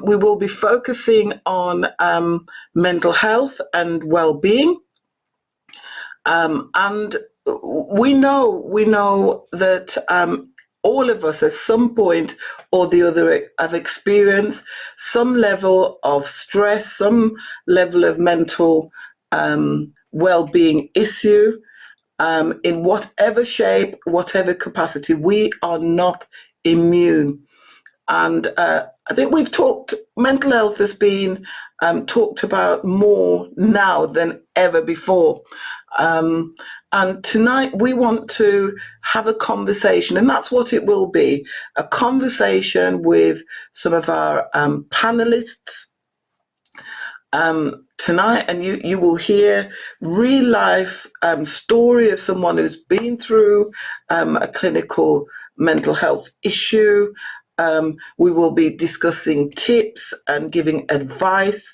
we will be focusing on mental health and well-being. And we know that all of us at some point or the other have experienced some level of stress, some level of mental well-being issue, in whatever shape, whatever capacity. We are not immune. And I think mental health has been talked about more now than ever before. And tonight we want to have a conversation, and that's what it will be, a conversation with some of our panelists tonight, and you will hear real life story of someone who's been through a clinical mental health issue. We will be discussing tips and giving advice,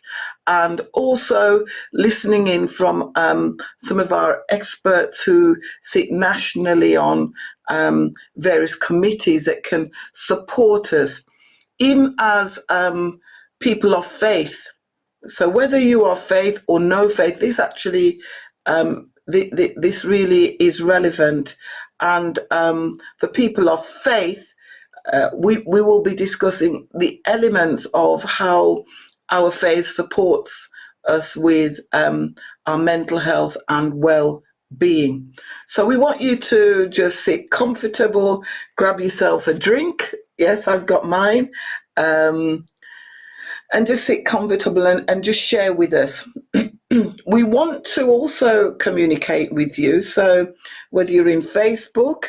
and also listening in from some of our experts who sit nationally on various committees that can support us, even as people of faith. So whether you are faith or no faith, this actually, this really is relevant. And for people of faith, we will be discussing the elements of how our faith supports us with our mental health and well-being. So we want you to just sit comfortable, grab yourself a drink. Yes, I've got mine. And just sit comfortable and just share with us. We want to also communicate with you. So whether you're in Facebook,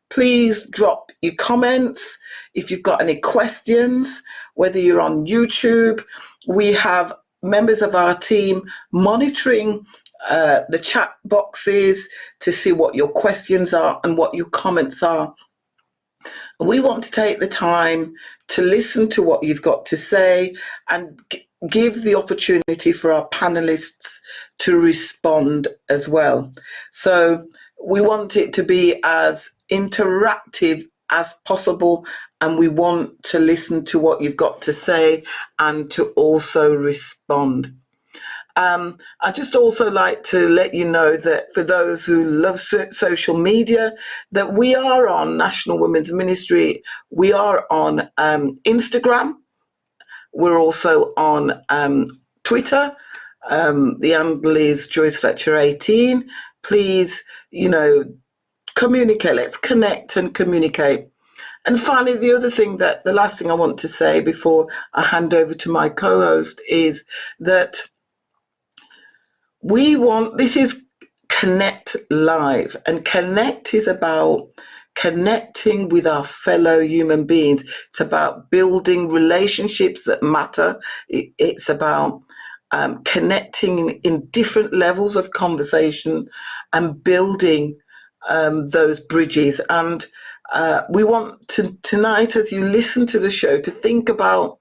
please drop your comments. If you've got any questions, whether you're on YouTube, we have members of our team monitoring the chat boxes to see what your questions are and what your comments are. We want to take the time to listen to what you've got to say and give the opportunity for our panelists to respond as well. So we want it to be as interactive as possible, and we want to listen to what you've got to say and to also respond. I just also like to let you know that for those who love social media, that we are on National Women's Ministry. We are on Instagram. We're also on Twitter. The handle is Joyce Fletcher 18. Please, communicate. Let's connect and communicate. And finally, the last thing I want to say before I hand over to my co-host is that this is Connect Live, and Connect is about connecting with our fellow human beings. It's about building relationships that matter. It's about connecting in different levels of conversation and building those bridges. And we want to tonight, as you listen to the show, to think about,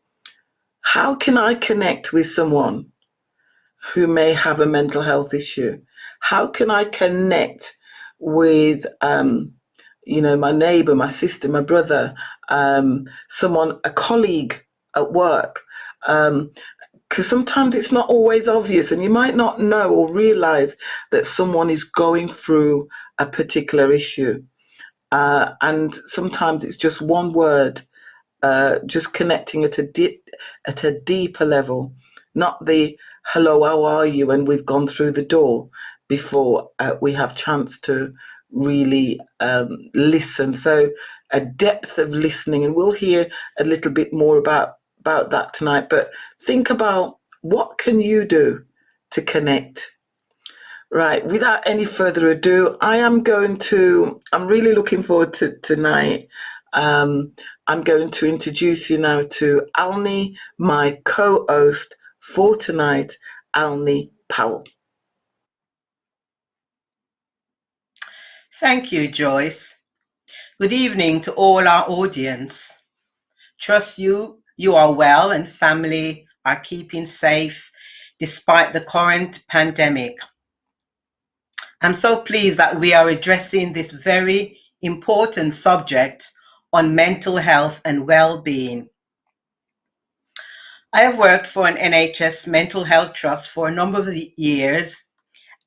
how can I connect with someone who may have a mental health issue? How can I connect with, my neighbor, my sister, my brother, someone, a colleague at work? Because sometimes it's not always obvious, and you might not know or realize that someone is going through a particular issue. And sometimes it's just one word, just connecting at a deeper level, not the hello, how are you? And we've gone through the door before we have chance to really listen. So a depth of listening, and we'll hear a little bit more about that tonight. But think about, what can you do to connect? Right, without any further ado, I'm really looking forward to tonight. I'm going to introduce you now to Alni, my co-host for tonight, Alni Powell. Thank you, Joyce. Good evening to all our audience. Trust you are well and family are keeping safe despite the current pandemic. I'm so pleased that we are addressing this very important subject on mental health and well-being. I have worked for an NHS mental health trust for a number of years,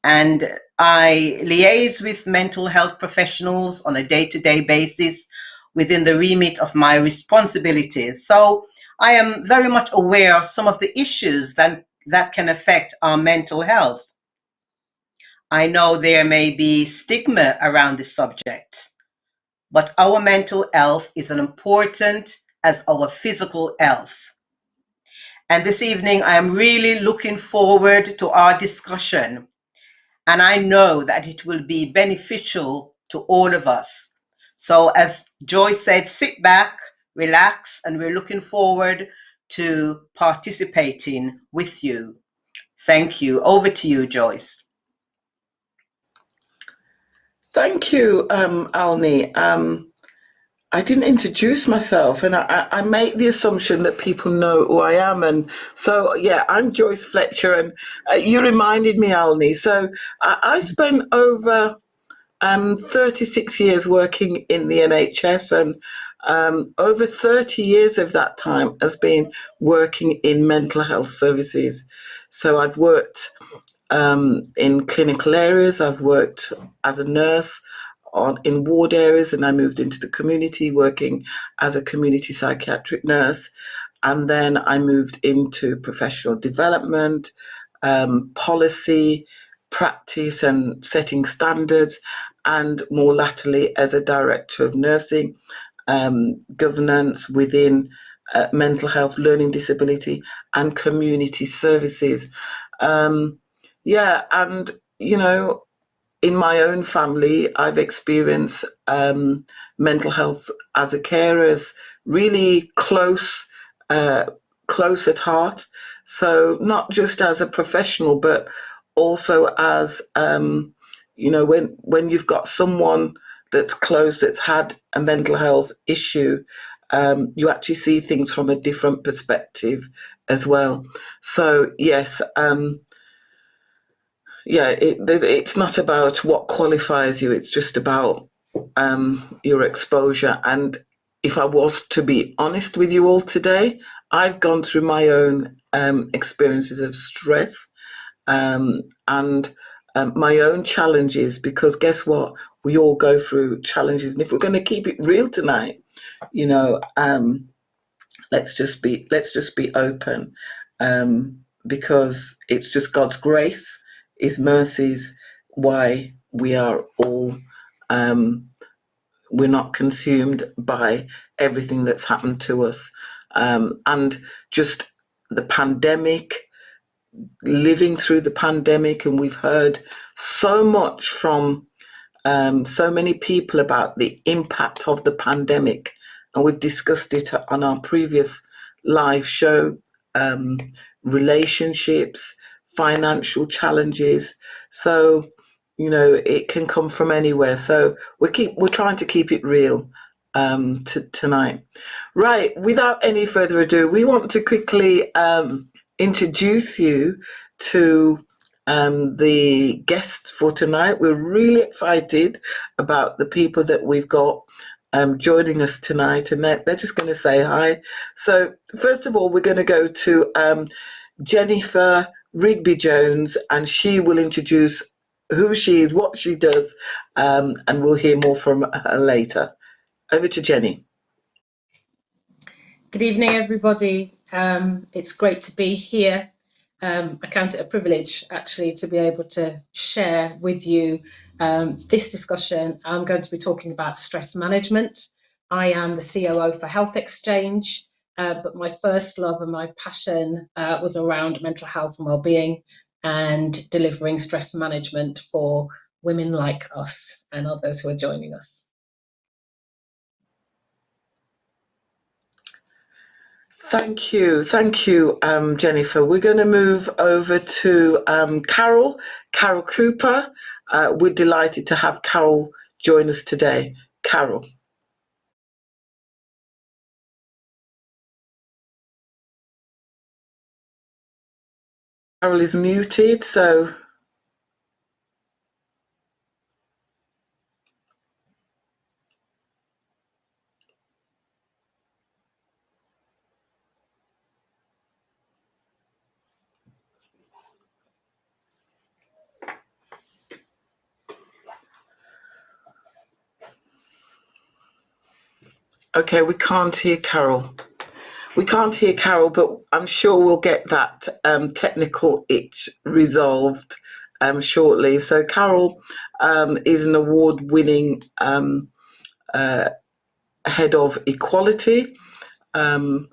and I liaise with mental health professionals on a day-to-day basis within the remit of my responsibilities. So I am very much aware of some of the issues that can affect our mental health. I know there may be stigma around this subject, but our mental health is as important as our physical health. And this evening, I am really looking forward to our discussion. And I know that it will be beneficial to all of us. So as Joy said, sit back, relax, and we're looking forward to participating with you. Thank you. Over to you, Joyce. Thank you, Alni. I didn't introduce myself, and I make the assumption that people know who I am. And so, yeah, I'm Joyce Fletcher, and you reminded me, Alni. So I spent over 36 years working in the NHS, and over 30 years of that time has been working in mental health services. So I've worked in clinical areas. I've worked as a nurse in ward areas, and I moved into the community working as a community psychiatric nurse. And then I moved into professional development, policy, practice, and setting standards, and more latterly as a director of nursing, governance within mental health, learning disability, and community services. Yeah, and in my own family, I've experienced mental health as a carer as really close at heart. So not just as a professional, but also as when you've got someone that's close that's had a mental health issue, you actually see things from a different perspective as well. So yes. It's not about what qualifies you, it's just about your exposure. And if I was to be honest with you all today, I've gone through my own experiences of stress and my own challenges, because guess what? We all go through challenges. And if we're going to keep it real tonight, you know, let's just be open, because it's just God's grace, His mercies, why we are all we're not consumed by everything that's happened to us, and just the pandemic, living through the pandemic, and we've heard so much from so many people about the impact of the pandemic, and we've discussed it on our previous live show. Relationships, financial challenges. So, it can come from anywhere. So we're trying to keep it real tonight. Right. Without any further ado, we want to quickly introduce you to the guests for tonight. We're really excited about the people that we've got joining us tonight, and they're just going to say hi. So first of all, we're going to go to Jennifer Rigby Jones, and she will introduce who she is, what she does, and we'll hear more from her later. Over to Jenny. Good evening, everybody. It's great to be here. I count it a privilege, actually, to be able to share with you this discussion. I'm going to be talking about stress management. I am the COO for Health Exchange, but my first love and my passion was around mental health and wellbeing and delivering stress management for women like us and others who are joining us. Thank you, Jennifer. We're going to move over to Carol Cooper. We're delighted to have Carol join us today. Carol. Carol is muted, so... Okay, we can't hear Carol. We can't hear Carol, but I'm sure we'll get that technical itch resolved shortly. So Carol is an award-winning head of equality and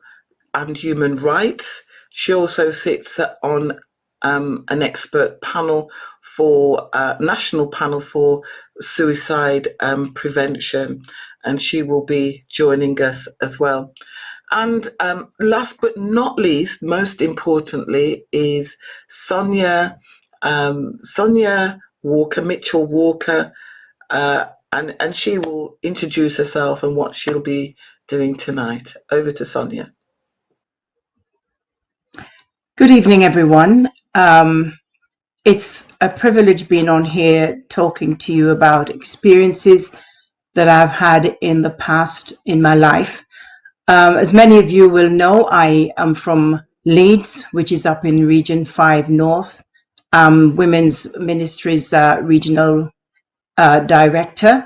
human rights. She also sits on an expert panel for national panel for suicide prevention, and she will be joining us as well. And last but not least, most importantly, is Sonia Walker, Mitchell Walker, and she will introduce herself and what she'll be doing tonight. Over to Sonia. Good evening, everyone. It's a privilege being on here talking to you about experiences that I've had in the past in my life. As many of you will know, I am from Leeds, which is up in Region 5 North. Women's Ministries Regional Director.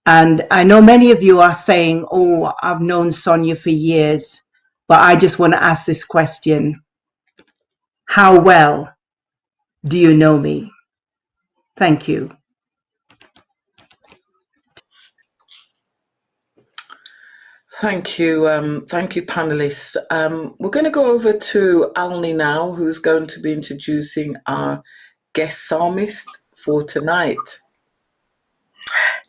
And I know many of you are saying, oh, I've known Sonia for years, but I just want to ask this question. How well do you know me? Thank you. Thank you, panelists. We're going to go over to Alni now, who's going to be introducing our guest psalmist for tonight.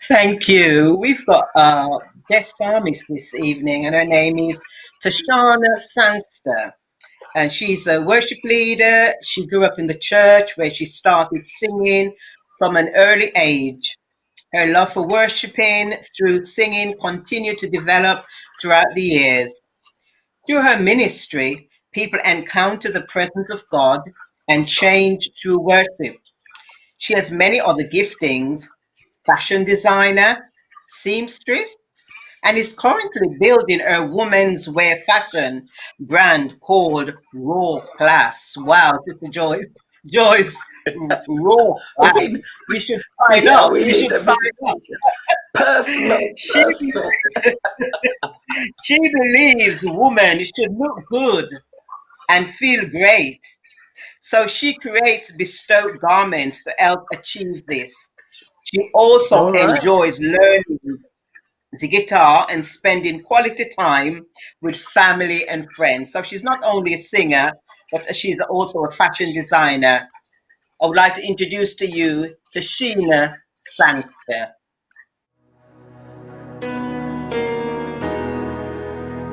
Thank you. We've got a guest psalmist this evening, and her name is Tashana Sanster. And she's a worship leader. She grew up in the church where she started singing from an early age. Her love for worshiping through singing continued to develop throughout the years. Through her ministry, people encounter the presence of God and change through worship. She has many other giftings: fashion designer, seamstress, and is currently building her women's wear fashion brand called Raw Class. Wow, Sister Joyce, Raw Class. We should sign up. We should sign up. Personal. She believes women should look good and feel great. So she creates bespoke garments to help achieve this. She also enjoys learning the guitar and spending quality time with family and friends. So she's not only a singer, but she's also a fashion designer. I would like to introduce to you Tashina Sankter.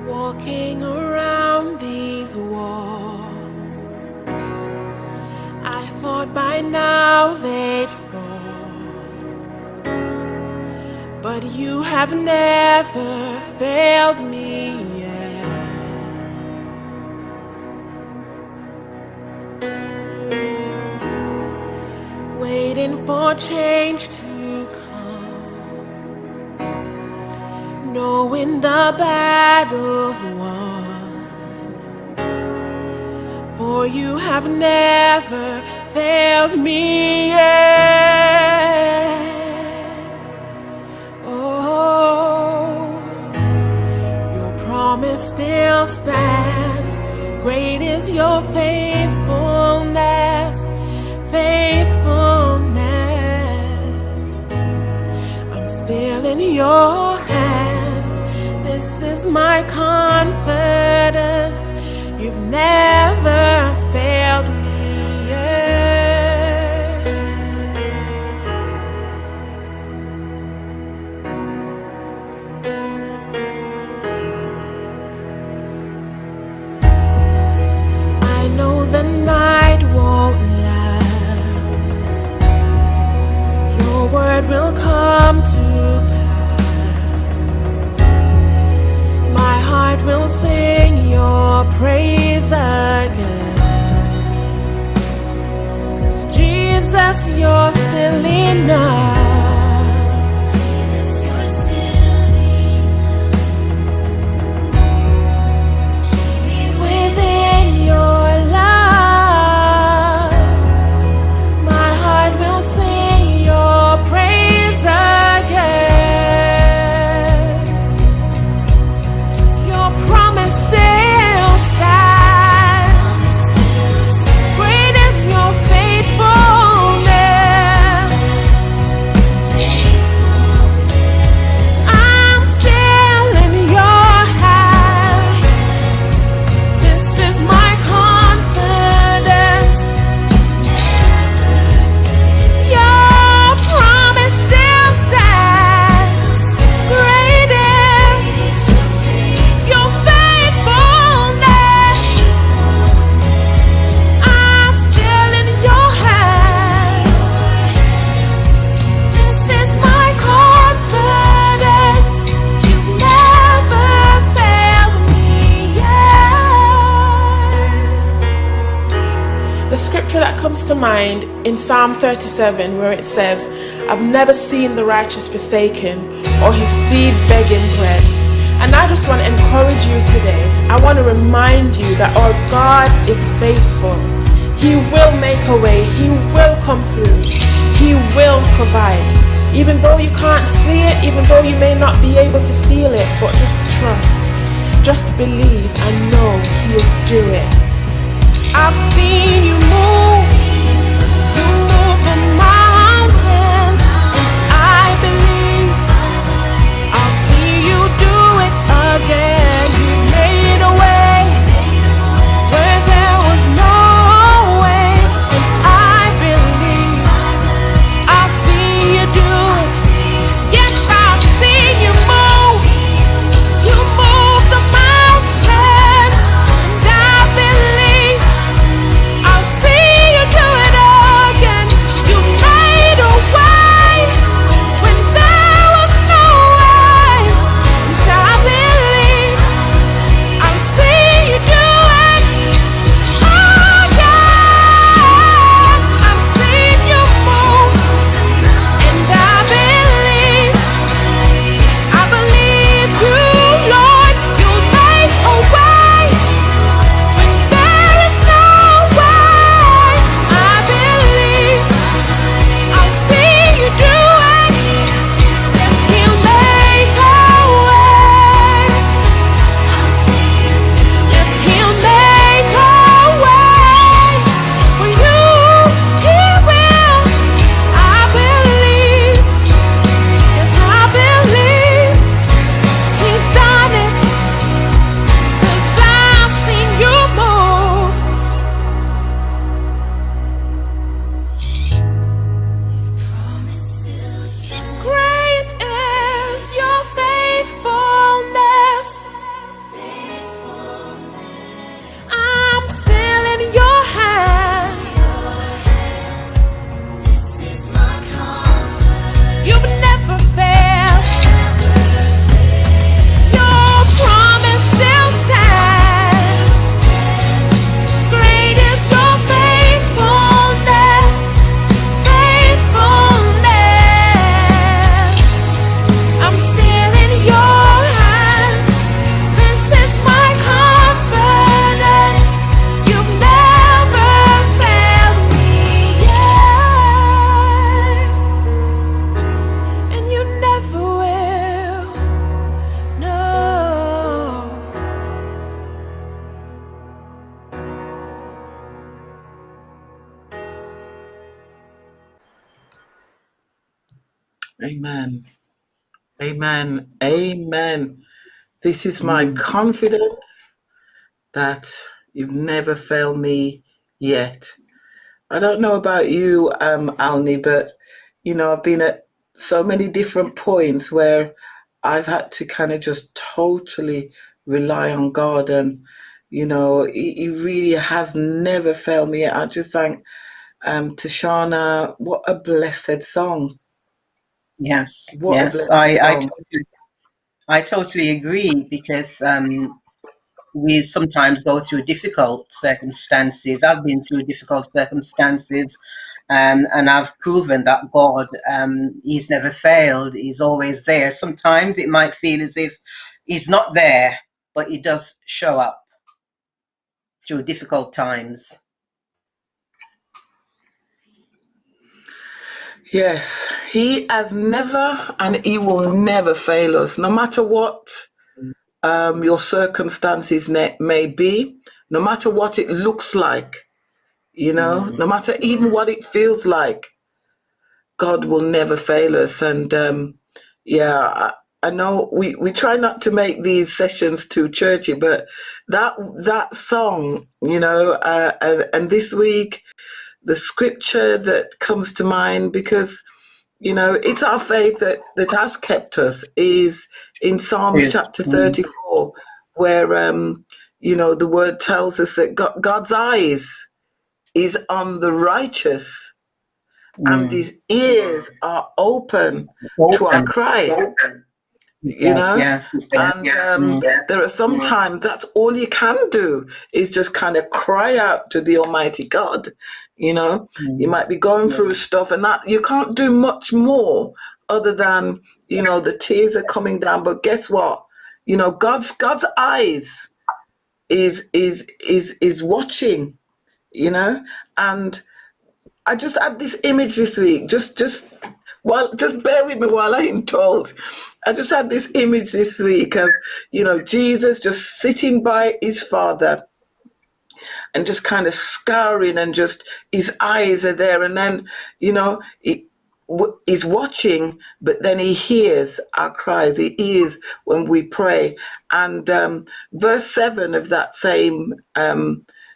Walking around these walls, I thought by now they'd fall, but you have never failed me yet. Waiting for change to come, knowing the battle's won, for you have never failed me yet. Oh, your promise still stands. Great is your faithfulness, faithfulness. I'm still in your hands. This is my confidence. You've never failed me yet. I know the night won't last. Your word will come to pass. My heart will sing your praise again. 'Cause Jesus, you're still enough. Jesus, you're still enough. Keep me within your love. My heart will sing your praise again. scripture that comes to mind in Psalm 37, where it says, I've never seen the righteous forsaken or his seed begging bread. And I just want to encourage you today. I want to remind you that our God is faithful. He will make a way. He will come through. He will provide. Even though you can't see it, even though you may not be able to feel it, but just trust. Just believe and know he'll do it. I've seen you move. You move the mountains, and I believe I'll see you do it again. You made a way where there was no way, and I believe I'll see you do it. Yes, I've seen you move. You move the mountains, and I believe I'll see you do it again. You made a way when there was no way, and I believe I'll see you do it again. I've seen you move, and I believe you, Lord. You'll make a way when there is no way. I believe I'll see you do it. Yes, he'll make a way. Yes, he'll make a way for you. He will. I believe. Yes, I believe he's done it. 'Cause I've seen you move. Great is your faithfulness. I'm still in your hands. You've never failed. Your promise still stands. Great is your faithfulness. Faithfulness. I'm still in your hands. This is my confidence. You've never failed me yet, and you never will. No. Amen. Amen. Amen. This is my confidence that you've never failed me yet. I don't know about you, Alni, but I've been at so many different points where I've had to kind of just totally rely on God, and he really has never failed me. I just thank Tashana. What a blessed song! Yes, What a yes, blessed song! I totally agree, because we sometimes go through difficult circumstances. I've been through difficult circumstances, and I've proven that God, he's never failed. He's always there. Sometimes it might feel as if he's not there, but he does show up through difficult times. Yes, he has never and he will never fail us, no matter what your circumstances may be, no matter what it looks like, no matter even what it feels like, God will never fail us. And I know we try not to make these sessions too churchy, but that song, and this week, the scripture that comes to mind, because it's our faith that has kept us, is in Psalms chapter 34, where the word tells us that God's eyes is on the righteous, and his ears are open to our cry. you know. Yes. And there are sometimes that's all you can do is just kind of cry out to the Almighty God. You know, you might be going through stuff, and that you can't do much more other than, you know, the tears are coming down. But guess what? You know, God's eyes is watching. You know, and I just had this image this week. Just bear with me while I'm told. I just had this image this week of, you know, Jesus just sitting by his Father and just kind of scouring, and just his eyes are there, and then, you know, he's watching, but then he hears our cries. He hears when we pray. And verse 7 of that same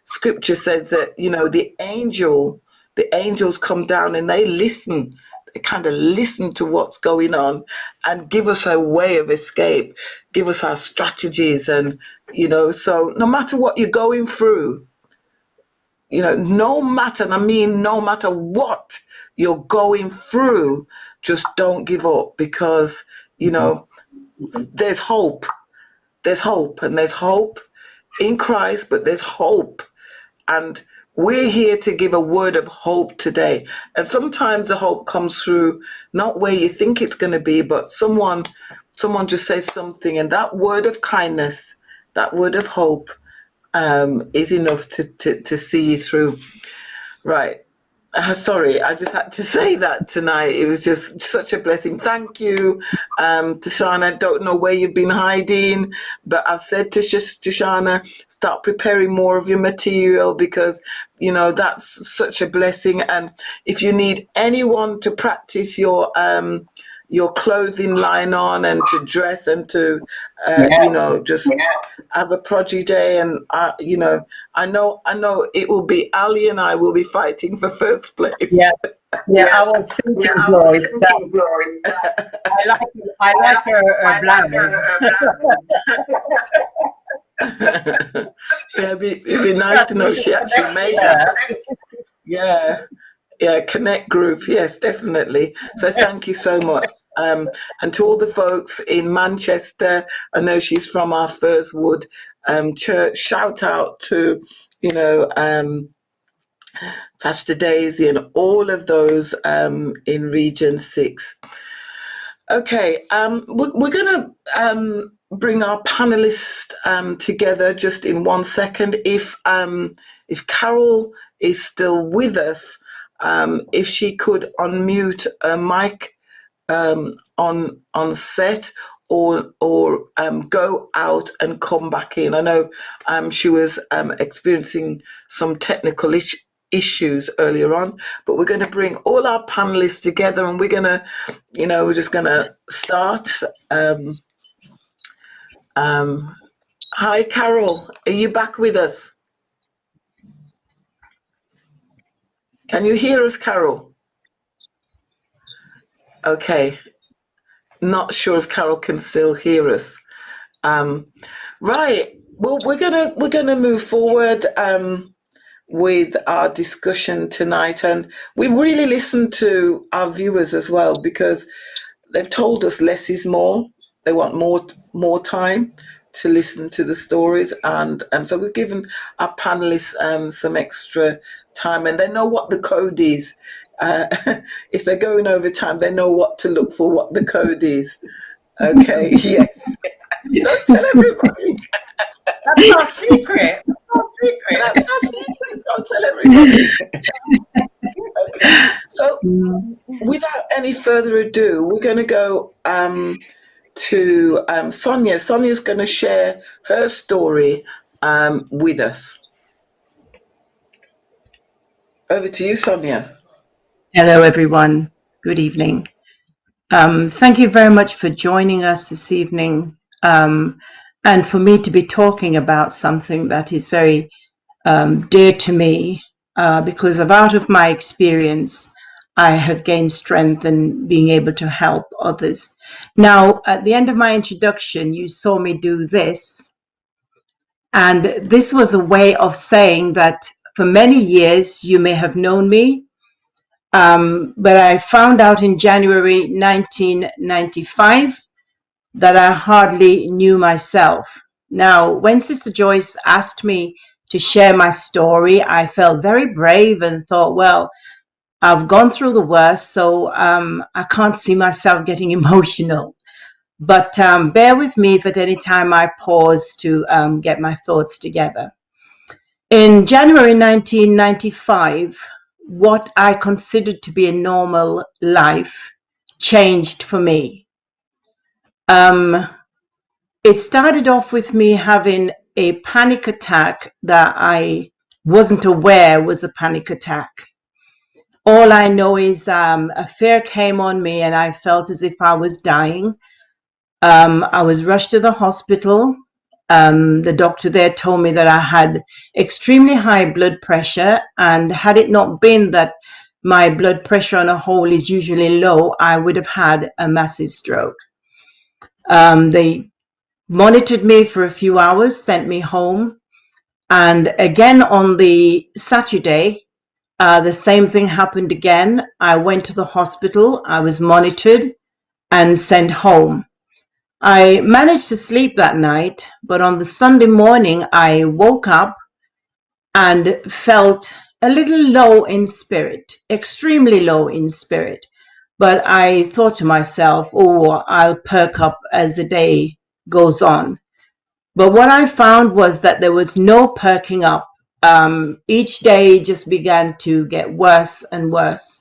scripture says that, you know, the angels come down and they listen. They kind of listen to what's going on and give us a way of escape, give us our strategies. And, you know, so no matter what you're going through, you know, no matter what you're going through, just don't give up, because, you know, there's hope. There's hope, and there's hope in Christ, but there's hope. And we're here to give a word of hope today. And sometimes the hope comes through not where you think it's going to be, but someone just says something, and that word of kindness, that word of hope, is enough to see you through. Right. Sorry, I just had to say that tonight. It was just such a blessing. Thank you, Tashana. I don't know where you've been hiding, but I've said to Tashana, start preparing more of your material, because, you know, that's such a blessing. And if you need anyone to practice your clothing line on, and to dress, and to, you know, just have a prodigy day. And, you know, I know it will be Ali and I will be fighting for first place. I was thinking, Joyce, that I like her blouse. It'd be nice to know she actually made that. Yeah, Connect Group. Yes, definitely. So thank you so much. And to all the folks in Manchester, I know she's from our Firswood church. Shout out to, you know, Pastor Daisy and all of those in Region 6. Okay, we're going to bring our panelists together just in 1 second. If Carol is still with us, if she could unmute a mic on set, or go out and come back in. I know she was experiencing some technical issues earlier on, but we're going to bring all our panelists together, and we're going to, you know, we're just going to start. Hi, Carol. Are you back with us? Can you hear us, Carol? Okay. Not sure if Carol can still hear us. Right. Well, we're gonna move forward with our discussion tonight, and we really listened to our viewers as well, because they've told us less is more. They want more time to listen to the stories, and so we've given our panelists some extra time, and they know what the code is. If they're going over time, they know what to look for, what the code is. Okay, yes. Don't tell everybody. That's our secret. That's our secret. Don't tell everybody. Okay. So, without any further ado, we're going to go to Sonia. Sonia's going to share her story with us. Over to you, Sonia. Hello, everyone. Good evening. Thank you very much for joining us this evening, and for me to be talking about something that is very dear to me, because out of my experience, I have gained strength in being able to help others. Now, at the end of my introduction, you saw me do this, and this was a way of saying that for many years, you may have known me, but I found out in January 1995 that I hardly knew myself. Now, when Sister Joyce asked me to share my story, I felt very brave and thought, well, I've gone through the worst, so I can't see myself getting emotional. But bear with me if at any time I pause to get my thoughts together. In January 1995, what I considered to be a normal life changed for me. It started off with me having a panic attack that I wasn't aware was a panic attack. All I know is a fear came on me and I felt as if I was dying. I was rushed to the hospital. The doctor there told me that I had extremely high blood pressure, and had it not been that my blood pressure on a whole is usually low, I would have had a massive stroke. They monitored me for a few hours, sent me home, and again on the Saturday, the same thing happened again. I went to the hospital, I was monitored and sent home. I managed to sleep that night, but on the Sunday morning, I woke up and felt a little low in spirit, extremely low in spirit. But I thought to myself, oh, I'll perk up as the day goes on. But what I found was that there was no perking up. Each day just began to get worse and worse.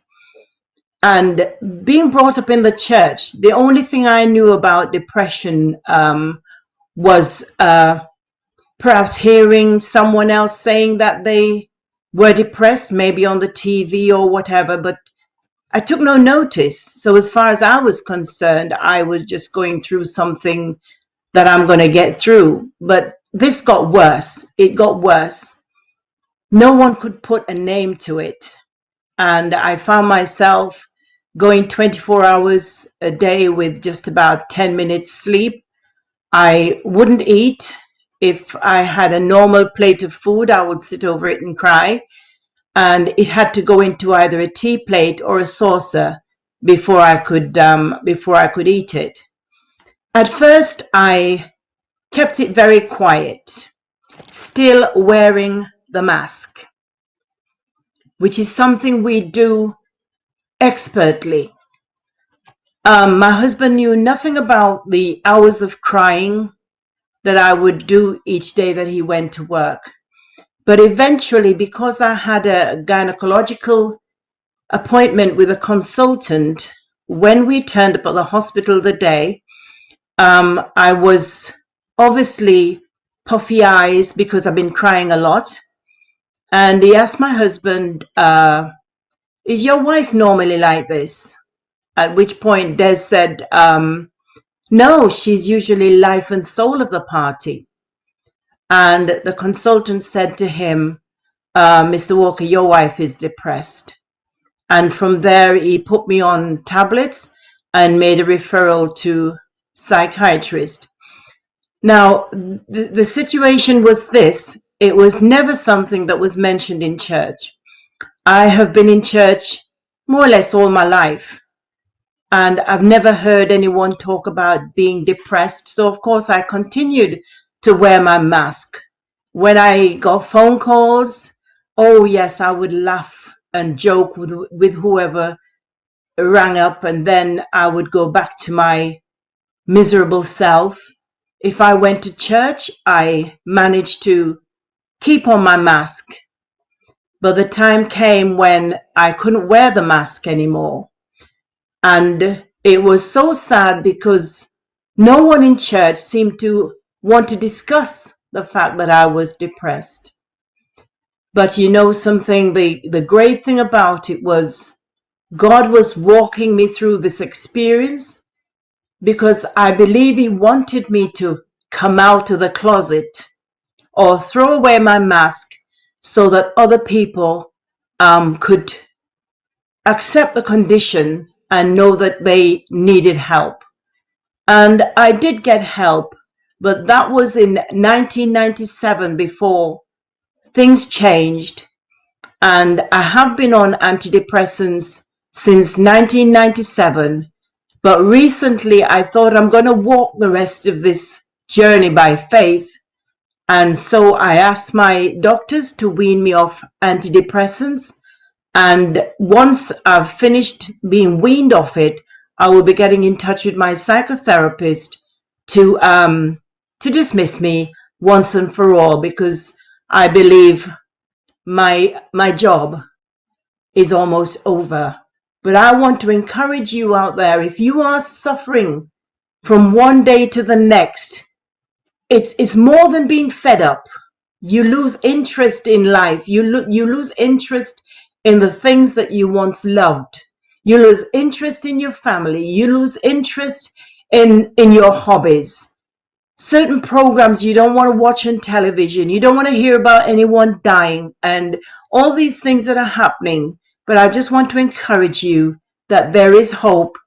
And being brought up in the church, the only thing I knew about depression was perhaps hearing someone else saying that they were depressed, maybe on the TV or whatever, but I took no notice. So as far as I was concerned, I was just going through something that I'm going to get through. But this got worse. It got worse. No one could put a name to it. And I found myself going 24 hours a day with just about 10 minutes sleep. I wouldn't eat. If I had a normal plate of food, I would sit over it and cry. And it had to go into either a tea plate or a saucer before I could eat it. At first, I kept it very quiet, still wearing the mask, which is something we do expertly. My husband knew nothing about the hours of crying that I would do each day that he went to work. But eventually, because I had a gynecological appointment with a consultant, when we turned up at the hospital the day, I was obviously puffy eyes because I've been crying a lot. And he asked my husband, is your wife normally like this? At which point Des said, no, she's usually life and soul of the party. And the consultant said to him, Mr. Walker, your wife is depressed. And from there, he put me on tablets and made a referral to psychiatrist. Now, the situation was this. It was never something that was mentioned in church. I have been in church more or less all my life, and I've never heard anyone talk about being depressed. So, of course, I continued to wear my mask. When I got phone calls, oh, yes, I would laugh and joke with whoever rang up, and then I would go back to my miserable self. If I went to church, I managed to keep on my mask. But the time came when I couldn't wear the mask anymore. And it was so sad because no one in church seemed to want to discuss the fact that I was depressed. But you know something, the great thing about it was God was walking me through this experience because I believe He wanted me to come out of the closet or throw away my mask so that other people could accept the condition and know that they needed help. And I did get help, but that was in 1997 before things changed. And I have been on antidepressants since 1997. But recently I thought I'm going to walk the rest of this journey by faith. And so I asked my doctors to wean me off antidepressants. And once I've finished being weaned off it, I will be getting in touch with my psychotherapist to dismiss me once and for all, because I believe my job is almost over. But I want to encourage you out there, if you are suffering from one day to the next, it's more than being fed up. You lose interest in life. You lose interest in the things that you once loved. You lose interest in your family. You lose interest in your hobbies. Certain programs you don't want to watch on television. You don't want to hear about anyone dying and all these things that are happening. But I just want to encourage you that there is hope.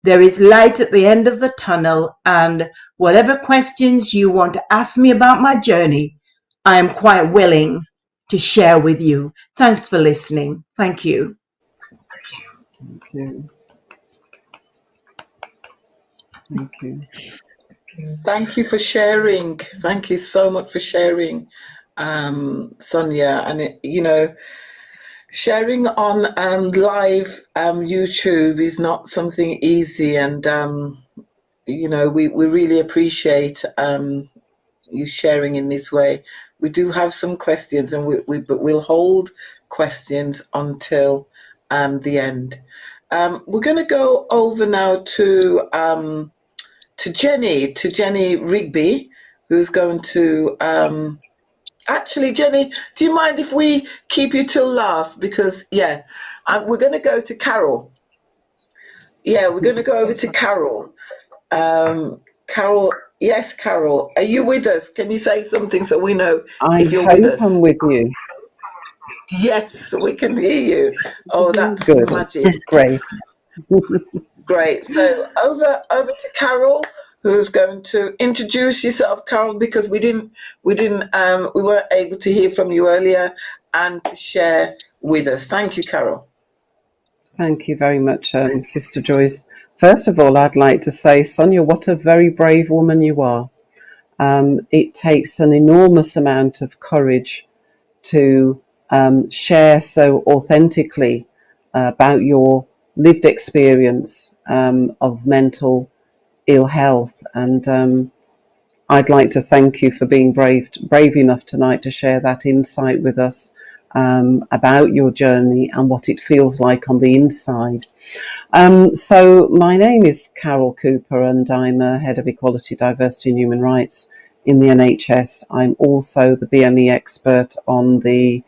There is light at the end of the tunnel, and whatever questions you want to ask me about my journey, I am quite willing to share with you. Thanks for listening. Thank you. Thank you. Thank you. Thank you for sharing. Thank you so much for sharing, Sonia. And sharing on live YouTube is not something easy, and we really appreciate you sharing in this way. We do have some questions, and but we'll hold questions until the end. We're going to go over now to Jenny Rigby, who's going to actually, Jenny, do you mind if we keep you till last? Because we're going to go to Carol. Yeah, we're going to go over to Carol. Carol, yes, Carol, are you with us? Can you say something so we know if you're with us? I'm with you. Yes, we can hear you. Oh, that's good. Magic. Great. Great. So over to Carol, who's going to introduce yourself, Carol, because we weren't able to hear from you earlier, and to share with us. Thank you, Carol. Thank you very much, Sister Joyce. First of all, I'd like to say, Sonia, what a very brave woman you are. It takes an enormous amount of courage to share so authentically about your lived experience of mental ill health, and I'd like to thank you for being brave enough tonight to share that insight with us about your journey and what it feels like on the inside. So my name is Carol Cooper, and I'm a Head of Equality, Diversity and Human Rights in the NHS. I'm also the BME expert on the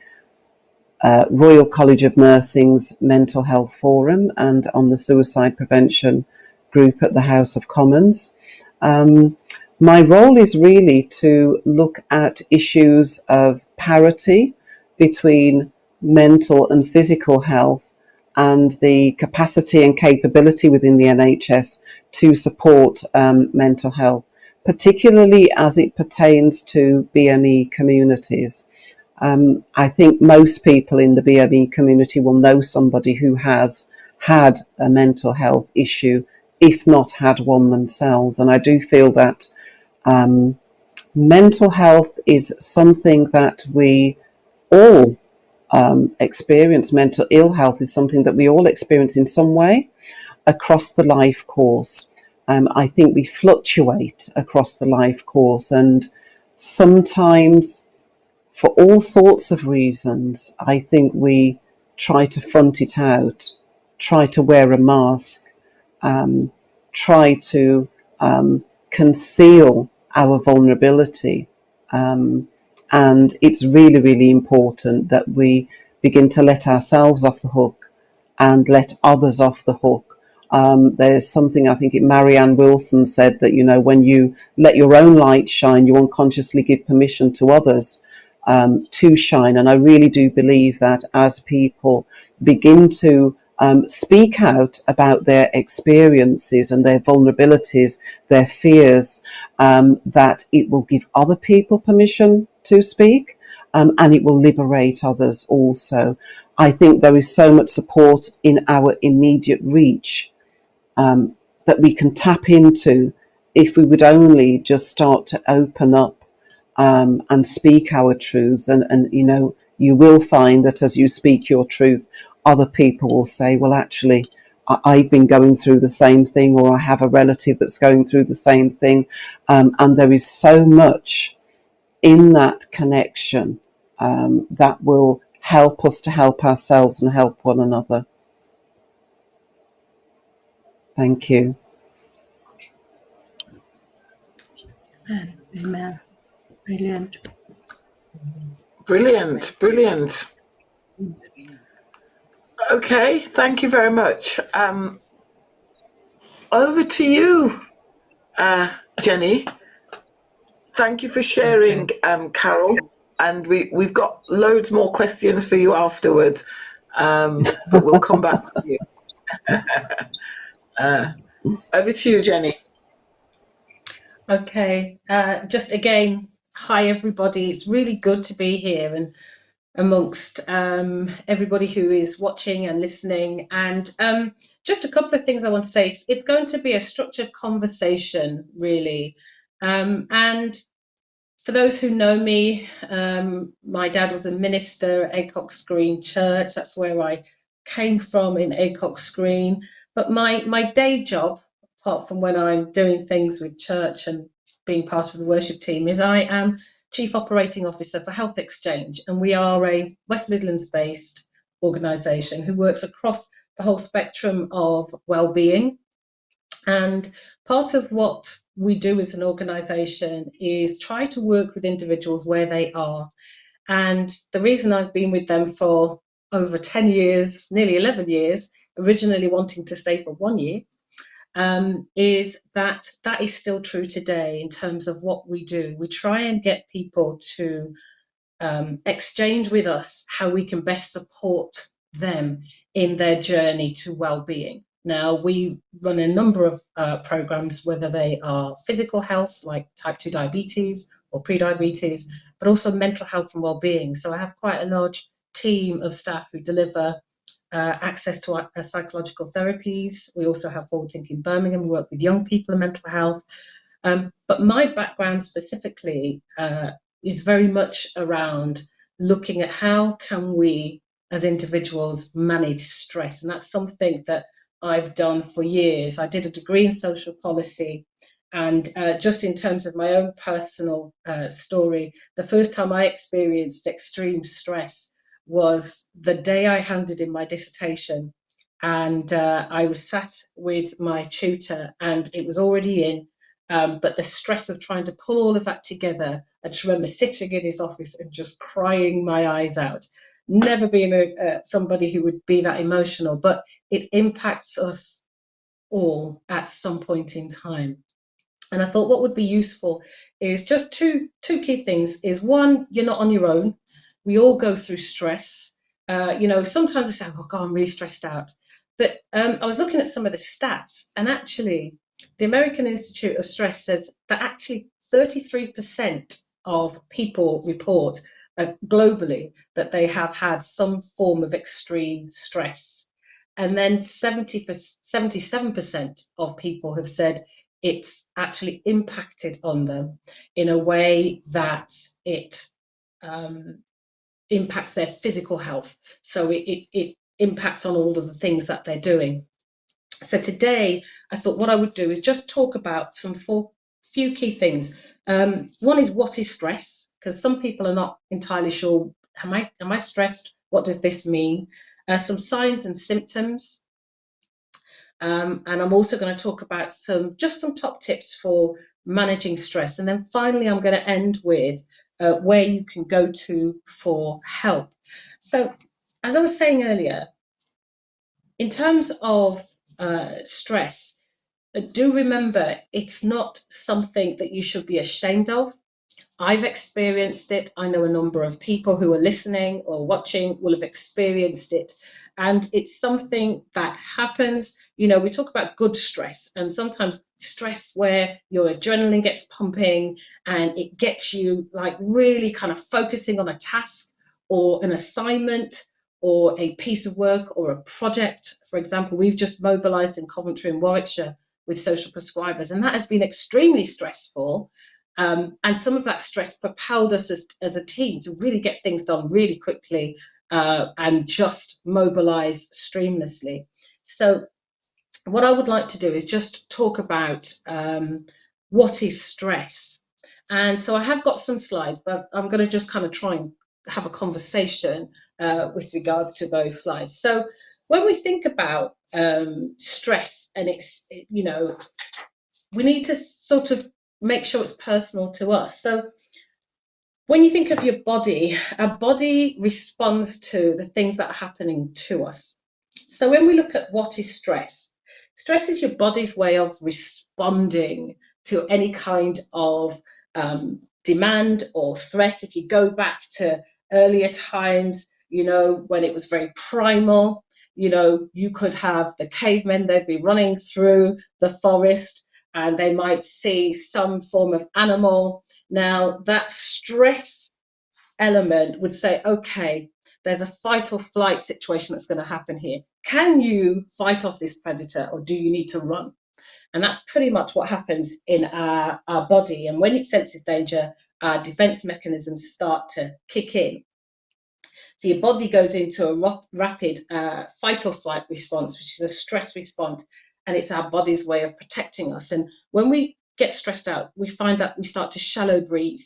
Royal College of Nursing's Mental Health Forum and on the Suicide Prevention Group at the House of Commons. My role is really to look at issues of parity between mental and physical health and the capacity and capability within the NHS to support mental health, particularly as it pertains to BME communities. I think most people in the BME community will know somebody who has had a mental health issue, if not had one themselves. And I do feel that mental health is something that we all experience. Mental ill health is something that we all experience in some way across the life course. I think we fluctuate across the life course, and sometimes for all sorts of reasons, I think we try to front it out, try to wear a mask, try to conceal our vulnerability. And it's really, really important that we begin to let ourselves off the hook and let others off the hook. There's something, I think Marianne Wilson said, that, when you let your own light shine, you unconsciously give permission to others to shine. And I really do believe that as people begin to speak out about their experiences and their vulnerabilities, their fears, that it will give other people permission to speak, and it will liberate others also. I think there is so much support in our immediate reach that we can tap into if we would only just start to open up and speak our truths. And you know, you will find that as you speak your truth, other people will say, well, actually, I've been going through the same thing, or I have a relative that's going through the same thing. And there is so much in that connection that will help us to help ourselves and help one another. Thank you. Amen. Brilliant. Brilliant, brilliant. Okay, thank you very much. Over to you, Jenny. Thank you for sharing, Carol. And we've got loads more questions for you afterwards, but we'll come back to you. Over to you, Jenny. Okay, just again, hi everybody. It's really good to be here and amongst everybody who is watching and listening. And just a couple of things I want to say. It's going to be a structured conversation, really. And for those who know me, my dad was a minister at Acox Green Church. That's where I came from, in Acox Green. But my day job, apart from when I'm doing things with church and being part of the worship team, is I am Chief Operating Officer for Health Exchange, and we are a West Midlands based organisation who works across the whole spectrum of wellbeing. And part of what we do as an organisation is try to work with individuals where they are. And the reason I've been with them for over 10 years, nearly 11 years, originally wanting to stay for 1 year, is that is still true today in terms of what we do. We try and get people to exchange with us how we can best support them in their journey to well-being. Now, we run a number of programs, whether they are physical health, like type 2 diabetes or pre-diabetes, but also mental health and well-being. So I have quite a large team of staff who deliver access to psychological therapies. We also have Forward Thinking Birmingham. We work with young people in mental health. But my background specifically is very much around looking at how can we as individuals manage stress. And that's something that I've done for years. I did a degree in social policy, and just in terms of my own personal story, the first time I experienced extreme stress was the day I handed in my dissertation, and I was sat with my tutor, and it was already in, but the stress of trying to pull all of that together, I just remember sitting in his office and just crying my eyes out. Never been somebody who would be that emotional, but it impacts us all at some point in time. And I thought what would be useful is just two key things. Is one, you're not on your own. We all go through stress. Sometimes we say, oh God, I'm really stressed out. But I was looking at some of the stats, and actually the American Institute of Stress says that actually 33% of people report globally that they have had some form of extreme stress. And then 77% of people have said it's actually impacted on them in a way that it impacts their physical health. So it impacts on all of the things that they're doing. So today, I thought what I would do is just talk about few key things. One is, what is stress? Because some people are not entirely sure, am I stressed? What does this mean? Some signs and symptoms. And I'm also going to talk about some top tips for managing stress. And then finally, I'm going to end with where you can go to for help. So as I was saying earlier, in terms of stress, do remember it's not something that you should be ashamed of. I've experienced it. I know a number of people who are listening or watching will have experienced it. And it's something that happens. We talk about good stress, and sometimes stress where your adrenaline gets pumping and it gets you like really kind of focusing on a task or an assignment or a piece of work or a project. For example, we've just mobilised in Coventry and Warwickshire with social prescribers, and that has been extremely stressful. And some of that stress propelled us as a team to really get things done really quickly and just mobilize streamlessly. So what I would like to do is just talk about what is stress. And so I have got some slides, but I'm going to just kind of try and have a conversation with regards to those slides. So when we think about stress, and it's, you know, we need to sort of make sure it's personal to us. So when you think of your body, our body responds to the things that are happening to us. So when we look at what is stress, stress is your body's way of responding to any kind of demand or threat. If you go back to earlier times, you know, when it was very primal, you know, you could have the cavemen, they'd be running through the forest and they might see some form of animal. Now, that stress element would say, okay, there's a fight or flight situation that's going to happen here. Can you fight off this predator, or do you need to run? And that's pretty much what happens in our body. And when it senses danger, our defense mechanisms start to kick in. So your body goes into a rapid fight or flight response, which is a stress response, and it's our body's way of protecting us. And when we get stressed out, we find that we start to shallow breathe.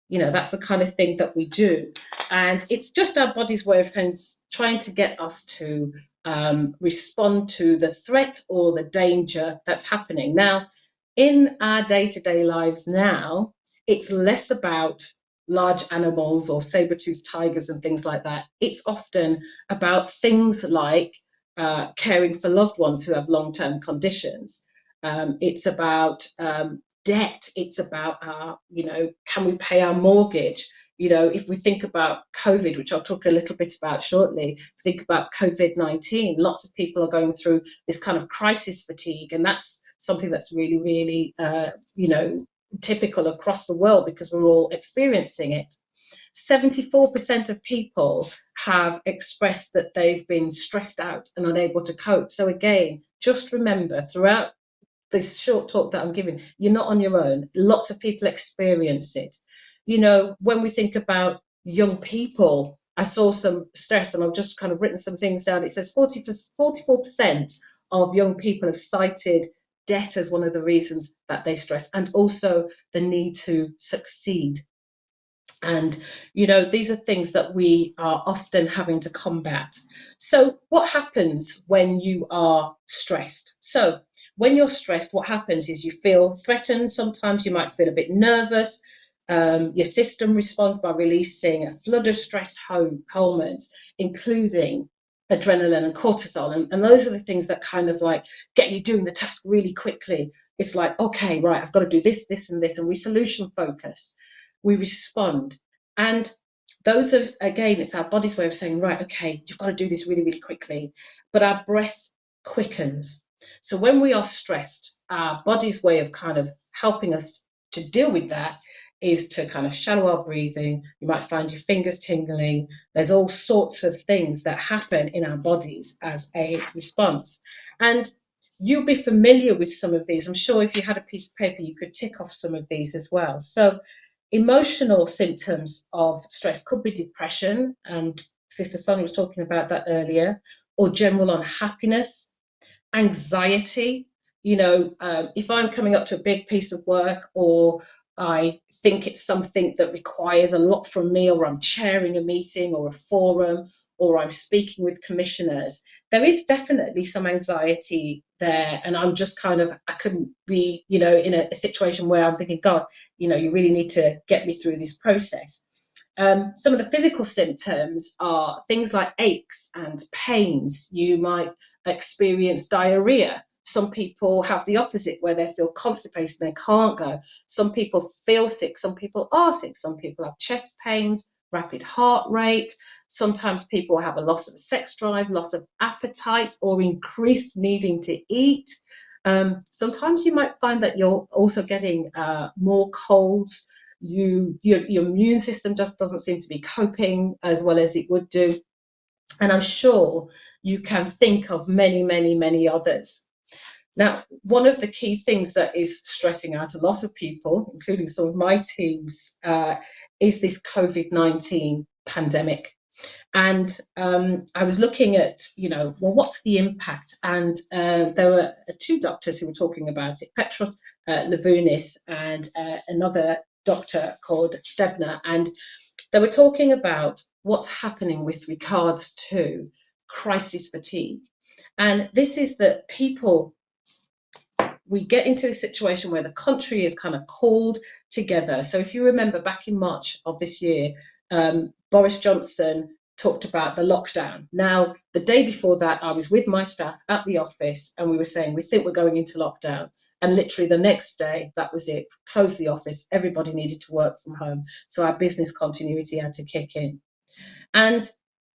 You know, that's the kind of thing that we do. And it's just our body's way of trying to get us to respond to the threat or the danger that's happening. Now, in our day-to-day lives now, it's less about large animals or saber-toothed tigers and things like that. It's often about things like caring for loved ones who have long-term conditions. It's about debt. It's about you know, can we pay our mortgage? You know, if we think about COVID, which I'll talk a little bit about shortly, think about COVID-19, lots of people are going through this kind of crisis fatigue, and that's something that's really, really, you know, typical across the world because we're all experiencing it. 74% of people have expressed that they've been stressed out and unable to cope. So again, just remember, throughout this short talk that I'm giving, you're not on your own. Lots of people experience it. You know, when we think about young people, I saw some stress, and I've just kind of written some things down. It says 44% of young people have cited debt as one of the reasons that they stress, and also the need to succeed. And, you know, these are things that we are often having to combat. So what happens when you are stressed? So when you're stressed, what happens is you feel threatened. Sometimes you might feel a bit nervous. Your system responds by releasing a flood of stress hormones, including adrenaline and cortisol. And those are the things that kind of like get you doing the task really quickly. It's like, okay, right, I've got to do this, this, and this. And we solution focus. We respond. And those are, again, it's our body's way of saying, right, okay, you've got to do this really, really quickly. But our breath quickens. So when we are stressed, our body's way of kind of helping us to deal with that is to kind of shallow our breathing. You might find your fingers tingling. There's all sorts of things that happen in our bodies as a response. And you'll be familiar with some of these. I'm sure if you had a piece of paper, you could tick off some of these as well. So emotional symptoms of stress could be depression, and Sister Sonia was talking about that earlier, or general unhappiness, anxiety. You know, if I'm coming up to a big piece of work, or I think it's something that requires a lot from me, or I'm chairing a meeting or a forum, or I'm speaking with commissioners, there is definitely some anxiety there. And I'm just kind of, I couldn't be, you know, in a situation where I'm thinking, God, you know, you really need to get me through this process. Some of the physical symptoms are things like aches and pains. You might experience diarrhea. Some people have the opposite, where they feel constipated and they can't go. Some people feel sick. Some people are sick. Some people have chest pains, rapid heart rate. Sometimes people have a loss of sex drive, loss of appetite, or increased needing to eat. Sometimes you might find that you're also getting more colds. Your immune system just doesn't seem to be coping as well as it would do. And I'm sure you can think of many, many, many others. Now, one of the key things that is stressing out a lot of people, including some of my teams, is this COVID-19 pandemic. And I was looking at, well, what's the impact? And there were two doctors who were talking about it, Petros Lavounis and another doctor called Debna. And they were talking about what's happening with regards to crisis fatigue. And this is that people, we get into this situation where the country is kind of called together. So if you remember back in March of this year, Boris Johnson talked about the lockdown. Now, the day before that, I was with my staff at the office and we were saying, we think we're going into lockdown. And literally the next day, that was it, closed the office. Everybody needed to work from home. So our business continuity had to kick in. And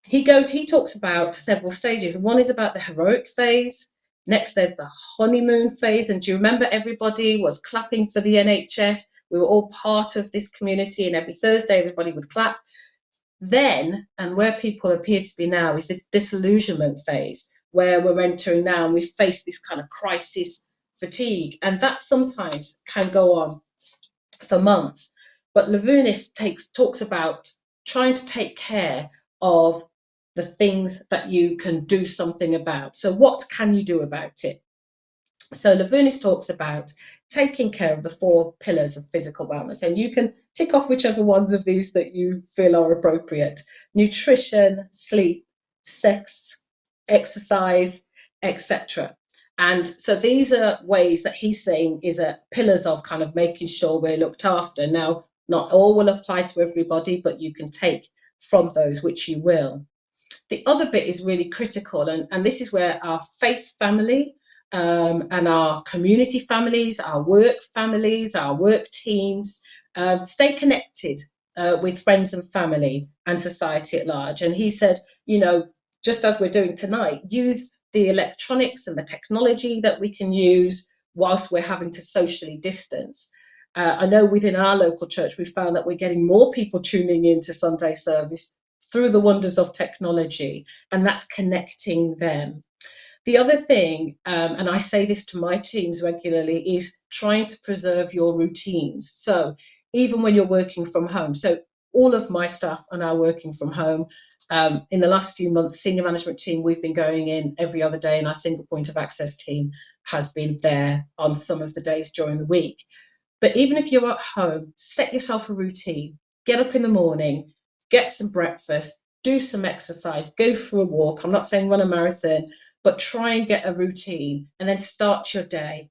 he talks about several stages. One is about the heroic phase. Next, there's the honeymoon phase. And do you remember everybody was clapping for the NHS? We were all part of this community, and every Thursday, everybody would clap. Then, and where people appear to be now, is this disillusionment phase, where we're entering now and we face this kind of crisis fatigue. And that sometimes can go on for months. But Lavounis talks about trying to take care of the things that you can do something about. So what can you do about it? So Lavounis talks about taking care of the 4 pillars of physical wellness, and you can tick off whichever ones of these that you feel are appropriate: nutrition, sleep, sex, exercise, etc. And so these are ways that he's saying is pillars of kind of making sure we're looked after. Now, not all will apply to everybody, but you can take from those which you will. The other bit is really critical, and this is where our faith family and our community families, our work families, our work teams, stay connected with friends and family and society at large. And he said, just as we're doing tonight, use the electronics and the technology that we can use whilst we're having to socially distance. I know within our local church, we found that we're getting more people tuning into Sunday service through the wonders of technology, and that's connecting them. The other thing, and I say this to my teams regularly, is trying to preserve your routines. So even when you're working from home, so all of my staff are now working from home. In the last few months, senior management team, we've been going in every other day, and our single point of access team has been there on some of the days during the week. But even if you're at home, set yourself a routine. Get up in the morning, get some breakfast, do some exercise, go for a walk. I'm not saying run a marathon, but try and get a routine and then start your day.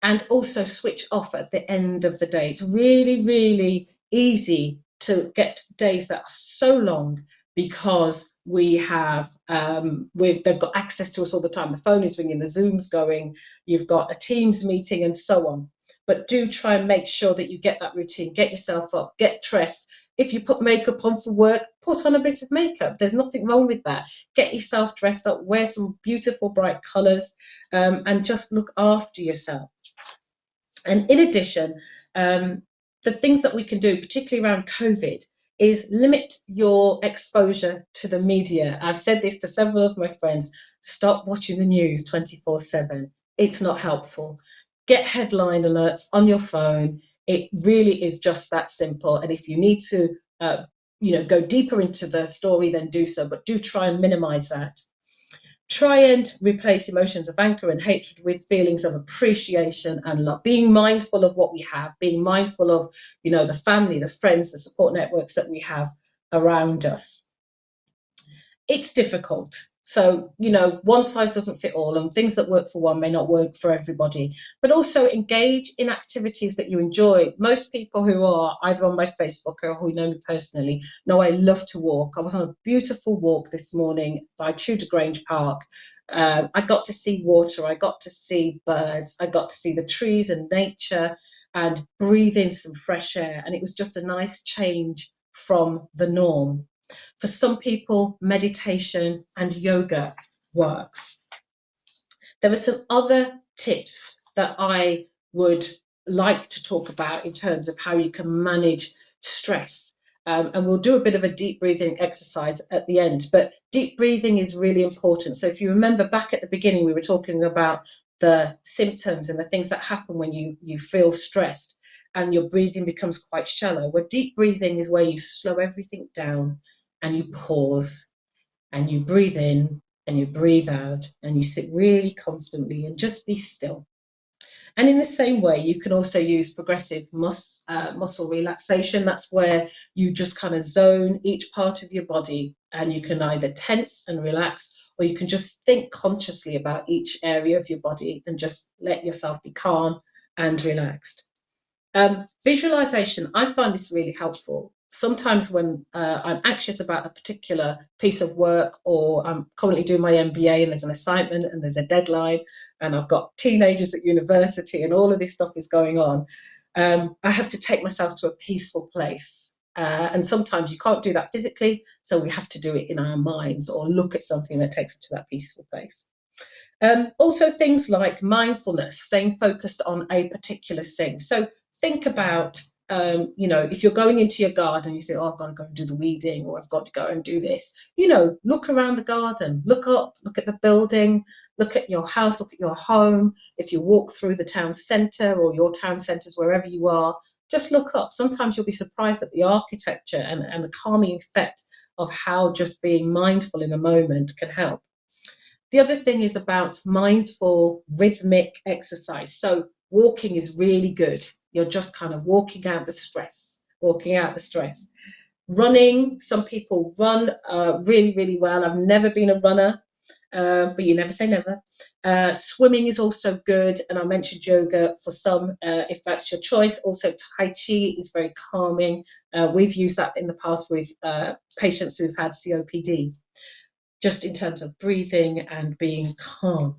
And also switch off at the end of the day. It's really, really easy to get days that are so long because we have they've got access to us all the time. The phone is ringing, the Zoom's going, you've got a Teams meeting and so on. But do try and make sure that you get that routine, get yourself up, get dressed. If you put makeup on for work, put on a bit of makeup. There's nothing wrong with that. Get yourself dressed up, wear some beautiful bright colours, and just look after yourself. And in addition, the things that we can do, particularly around COVID, is limit your exposure to the media. I've said this to several of my friends. Stop watching the news 24/7. It's not helpful. Get headline alerts on your phone. It really is just that simple. And if you need to, go deeper into the story, then do so. But do try and minimize that. Try and replace emotions of anger and hatred with feelings of appreciation and love. Being mindful of what we have, being mindful of, the family, the friends, the support networks that we have around us. It's difficult. So, one size doesn't fit all, and things that work for one may not work for everybody. But also engage in activities that you enjoy. Most people who are either on my Facebook or who know me personally know I love to walk. I was on a beautiful walk this morning by Tudor Grange Park. I got to see water, I got to see birds, I got to see the trees and nature and breathe in some fresh air. And it was just a nice change from the norm. For some people, meditation and yoga works. There are some other tips that I would like to talk about in terms of how you can manage stress. And we'll do a bit of a deep breathing exercise at the end. But deep breathing is really important. So if you remember back at the beginning, we were talking about the symptoms and the things that happen when you feel stressed and your breathing becomes quite shallow. Well, deep breathing is where you slow everything down and you pause and you breathe in and you breathe out and you sit really comfortably and just be still. And in the same way, you can also use progressive muscle relaxation. That's where you just kind of zone each part of your body, and you can either tense and relax, or you can just think consciously about each area of your body and just let yourself be calm and relaxed. Visualization, I find this really helpful. Sometimes when I'm anxious about a particular piece of work, or I'm currently doing my MBA and there's an assignment and there's a deadline and I've got teenagers at university and all of this stuff is going on, I have to take myself to a peaceful place. And sometimes you can't do that physically, so we have to do it in our minds or look at something that takes us to that peaceful place. Also things like mindfulness, staying focused on a particular thing. So think about, if you're going into your garden, you think, oh, I've got to go and do the weeding, or I've got to go and do this. Look around the garden, look up, look at the building, look at your house, look at your home. If you walk through the town centre or your town centres, wherever you are, just look up. Sometimes you'll be surprised at the architecture and the calming effect of how just being mindful in a moment can help. The other thing is about mindful rhythmic exercise. So walking is really good. You're just kind of walking out the stress. Running, some people run really, really well. I've never been a runner, but you never say never. Swimming is also good. And I mentioned yoga for some, if that's your choice. Also, Tai Chi is very calming. We've used that in the past with patients who've had COPD. Just in terms of breathing and being calm.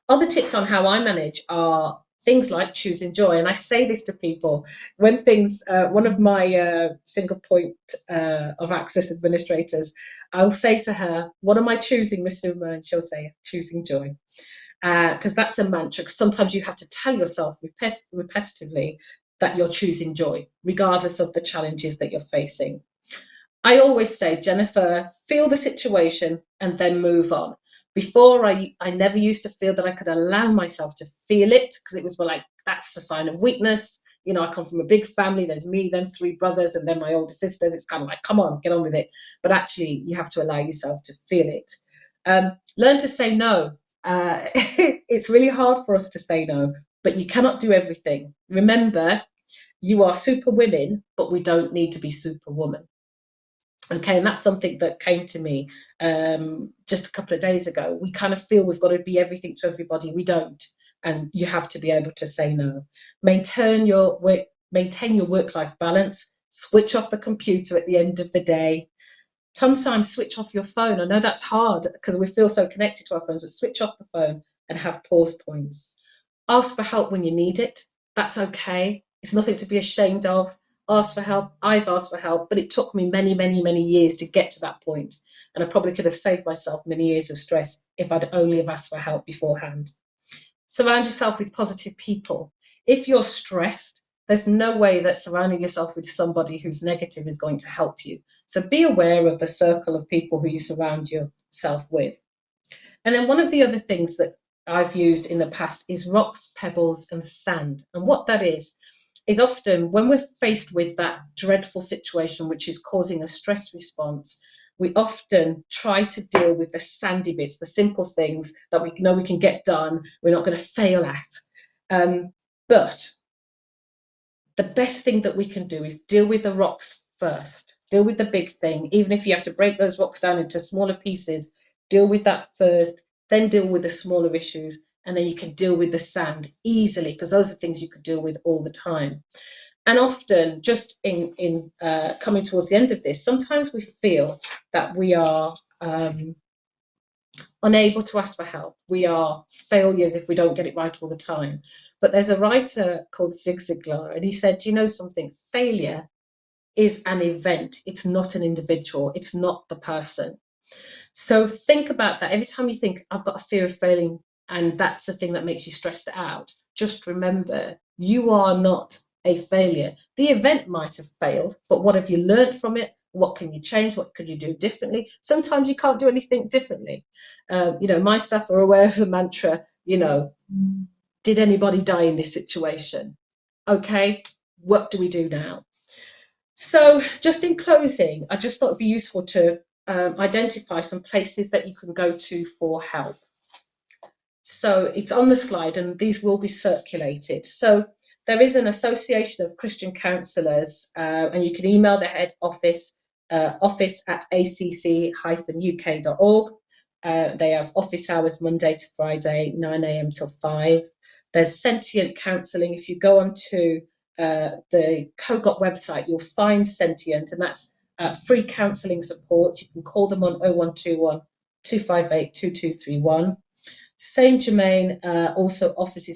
Other tips on how I manage are things like choosing joy. And I say this to people when things, one of my single point of access administrators, I'll say to her, what am I choosing, Miss Suma? And she'll say, choosing joy. Because that's a mantra. Sometimes you have to tell yourself repetitively that you're choosing joy, regardless of the challenges that you're facing. I always say, Jennifer, feel the situation and then move on. Before, I never used to feel that I could allow myself to feel it, because it was more like, that's a sign of weakness. I come from a big family. There's me, then 3 brothers, and then my older sisters. It's kind of like, come on, get on with it. But actually, you have to allow yourself to feel it. Learn to say no. It's really hard for us to say no, but you cannot do everything. Remember, you are super women, but we don't need to be superwoman. Okay, and that's something that came to me just a couple of days ago. We kind of feel we've got to be everything to everybody. We don't, and you have to be able to say no. Maintain your work-life balance. Switch off the computer at the end of the day. Sometimes switch off your phone. I know that's hard because we feel so connected to our phones, but switch off the phone and have pause points. Ask for help when you need it. That's okay. It's nothing to be ashamed of. Ask for help. I've asked for help, but it took me many, many, many years to get to that point. And I probably could have saved myself many years of stress if I'd only have asked for help beforehand. Surround yourself with positive people. If you're stressed, there's no way that surrounding yourself with somebody who's negative is going to help you. So be aware of the circle of people who you surround yourself with. And then one of the other things that I've used in the past is rocks, pebbles, and sand. And what that is often when we're faced with that dreadful situation which is causing a stress response, we often try to deal with the sandy bits, the simple things that we know we can get done, we're not going to fail at. But the best thing that we can do is deal with the rocks first. Deal with the big thing. Even if you have to break those rocks down into smaller pieces, deal with that first, then deal with the smaller issues. And then you can deal with the sand easily, because those are things you could deal with all the time. And often, just in coming towards the end of this, sometimes we feel that we are unable to ask for help. We are failures if we don't get it right all the time. But there's a writer called Zig Ziglar, and he said, do you know something? Failure is an event. It's not an individual. It's not the person. So think about that. Every time you think, I've got a fear of failing, and that's the thing that makes you stressed out, just remember, you are not a failure. The event might have failed, but what have you learned from it? What can you change? What could you do differently? Sometimes you can't do anything differently. My staff are aware of the mantra, did anybody die in this situation? Okay, what do we do now? So just in closing, I just thought it'd be useful to identify some places that you can go to for help. So it's on the slide and these will be circulated. So there is an Association of Christian Counsellors and you can email the head office, office@acc-uk.org. They have office hours Monday to Friday, 9 a.m. till 5. There's Sentient Counselling. If you go onto the COGOT website, you'll find Sentient, and that's free counselling support. You can call them on 0121 258 2231. Saint Germain also offers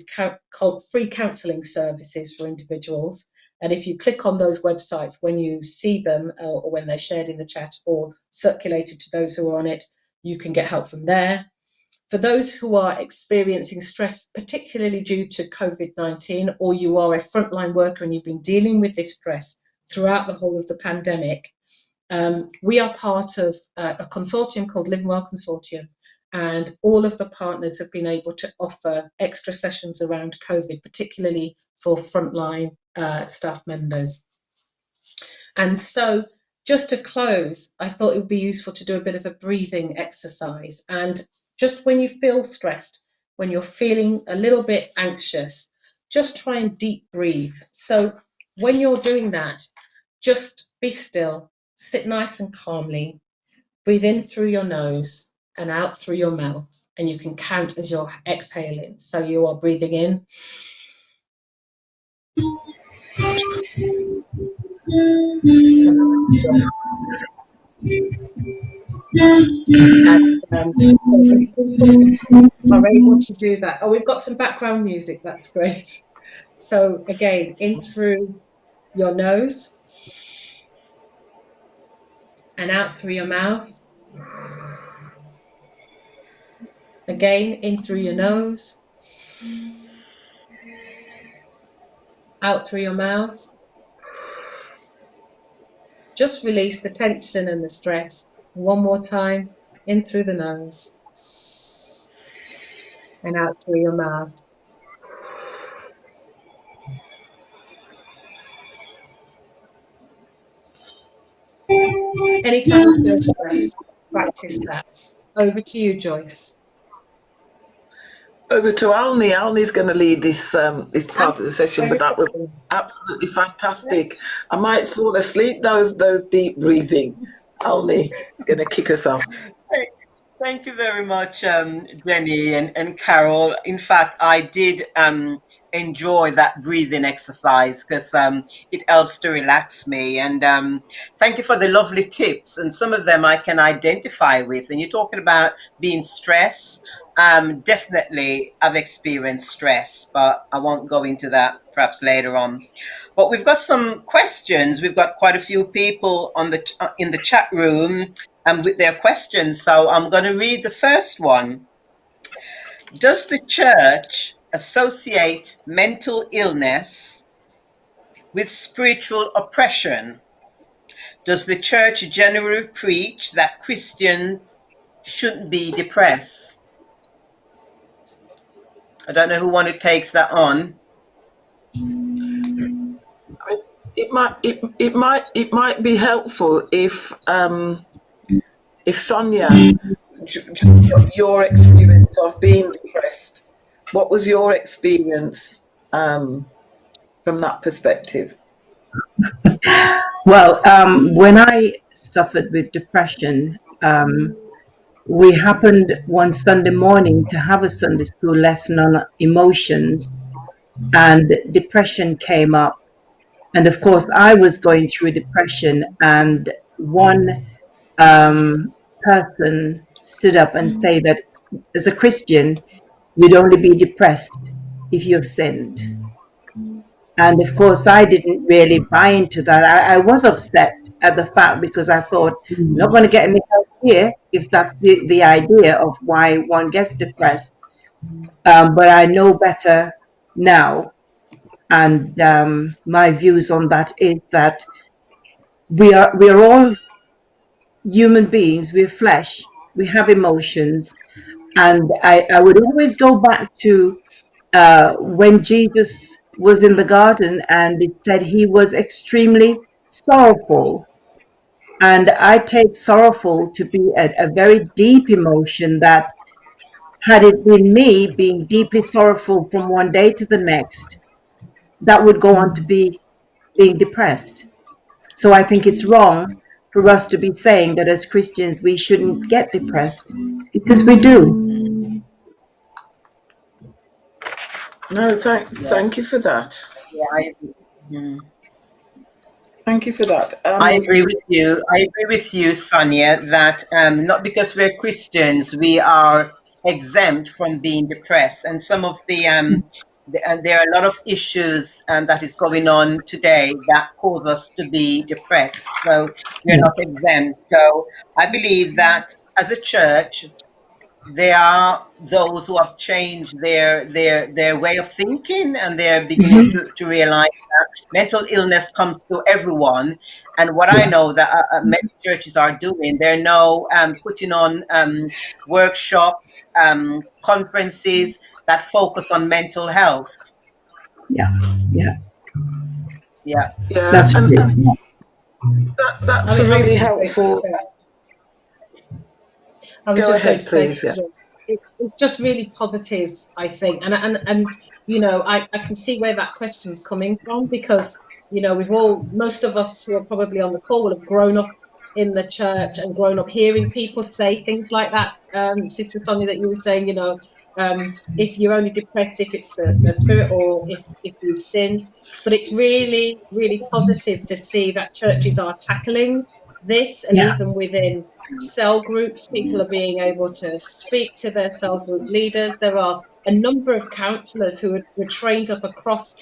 free counselling services for individuals. And if you click on those websites, when you see them or when they're shared in the chat or circulated to those who are on it, you can get help from there. For those who are experiencing stress, particularly due to COVID-19, or you are a frontline worker and you've been dealing with this stress throughout the whole of the pandemic, we are part of a consortium called Living Well Consortium, and all of the partners have been able to offer extra sessions around COVID, particularly for frontline staff members. And so just to close, I thought it would be useful to do a bit of a breathing exercise. And just when you feel stressed, when you're feeling a little bit anxious, just try and deep breathe. So when you're doing that, just be still, sit nice and calmly, breathe in through your nose and out through your mouth. And you can count as you're exhaling. So you are breathing in. And so if people are able to do that. Oh, we've got some background music. That's great. So again, in through your nose and out through your mouth. Again, in through your nose, out through your mouth. Just release the tension and the stress. One more time, in through the nose and out through your mouth. Anytime you feel stressed, practice that. Over to you, Joyce. Over to Alni. Alni's going to lead this part of the session, but that was absolutely fantastic. I might fall asleep those deep breathing. Alni is going to kick us off. Thank you very much, Jenny and Carol. In fact, I did enjoy that breathing exercise because it helps to relax me. And thank you for the lovely tips. And some of them I can identify with. And you're talking about being stressed. Definitely, I've experienced stress, but I won't go into that perhaps later on. But we've got some questions. We've got quite a few people on in the chat room with their questions. So I'm going to read the first one. Does the church associate mental illness with spiritual oppression? Does the church generally preach that Christians shouldn't be depressed? I don't know who takes that on. It might be helpful if Sonia, your experience of being depressed, what was your experience from that perspective? Well, when I suffered with depression, we happened one Sunday morning to have a Sunday school lesson on emotions, and depression came up. And of course, I was going through depression, and one person stood up and said that as a Christian, you'd only be depressed if you've sinned. And of course, I didn't really buy into that. I was upset at the fact because I thought, I'm not going to get any help here if that's the idea of why one gets depressed. But I know better now. And my views on that is that we are all human beings. We're flesh. We have emotions, and I would always go back to when Jesus was in the garden, and it said he was extremely sorrowful. And I take sorrowful to be a very deep emotion that, had it been me being deeply sorrowful from one day to the next, that would go on to be being depressed. So I think it's wrong for us to be saying that as Christians we shouldn't get depressed, because we do. No, thank you for that. Yeah, Thank you for that. I agree with you. I agree with you, Sonia, that not because we're Christians, we are exempt from being depressed. And some of there are a lot of issues that is going on today that cause us to be depressed. So we're not exempt. So I believe that as a church, there are those who have changed their way of thinking, and they're beginning to realize that mental illness comes to everyone. And what I know that many churches are doing, they're now putting on workshop conferences that focus on mental health. Yeah, yeah, Yeah, that's and true. that's I was really just going to helpful. say, I was Go just going ahead, to say, please. Yeah. Sister, it's just really positive, I think, and you know, I can see where that question's coming from, because you know, most of us who are probably on the call will have grown up in the church and grown up hearing people say things like that. Sister Sonia, that you were saying, you know, if you're only depressed if it's a spirit, or if you've sinned. But it's really, really positive to see that churches are tackling this, and Yeah, even within cell groups, people are being able to speak to their cell group leaders. There are a number of counsellors who were trained up across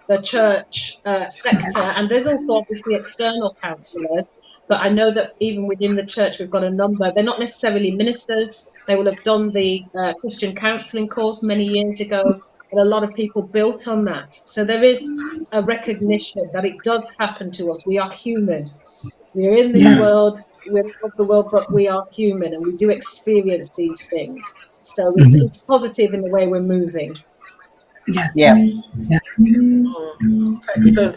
the church sector, and there's also obviously external counsellors. But I know that even within the church, we've got a number. They're not necessarily ministers. They will have done the Christian counselling course many years ago, and a lot of people built on that. So there is a recognition that it does happen to us. We are human. We're in this yeah, world, we're of the world, but we are human, and we do experience these things. So mhm, it's positive in the way we're moving. yes, yeah. yeah. Excellent.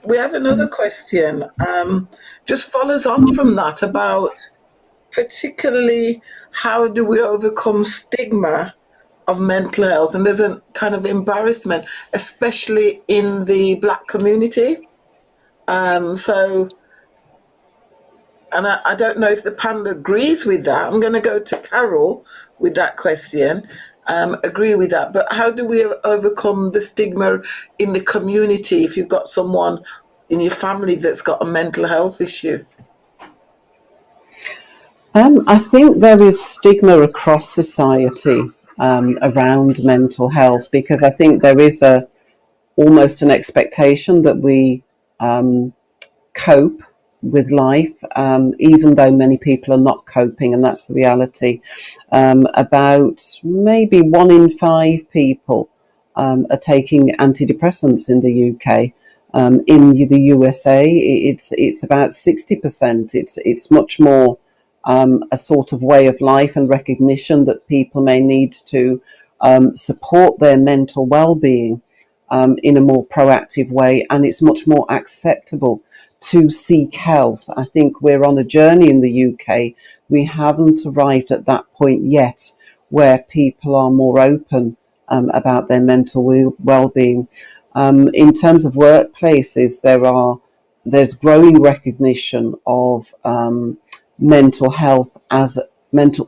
We have another question. Just follows on from that about particularly how do we overcome stigma of mental health, and there's a kind of embarrassment, especially in the Black community. So, and I don't know if the panel agrees with that. I'm going to go to Carol with that question. Agree with that, but how do we overcome the stigma in the community if you've got someone in your family that's got a mental health issue? I think there is stigma across society around mental health, because I think there is almost an expectation that we cope with life, even though many people are not coping, and that's the reality. About maybe 1 in 5 people are taking antidepressants in the UK. In the USA, it's about 60%. It's much more a sort of way of life and recognition that people may need to support their mental well-being in a more proactive way, and it's much more acceptable to seek health. I think we're on a journey in the UK. We haven't arrived at that point yet where people are more open about their mental well-being. In terms of workplaces, there's growing recognition of mental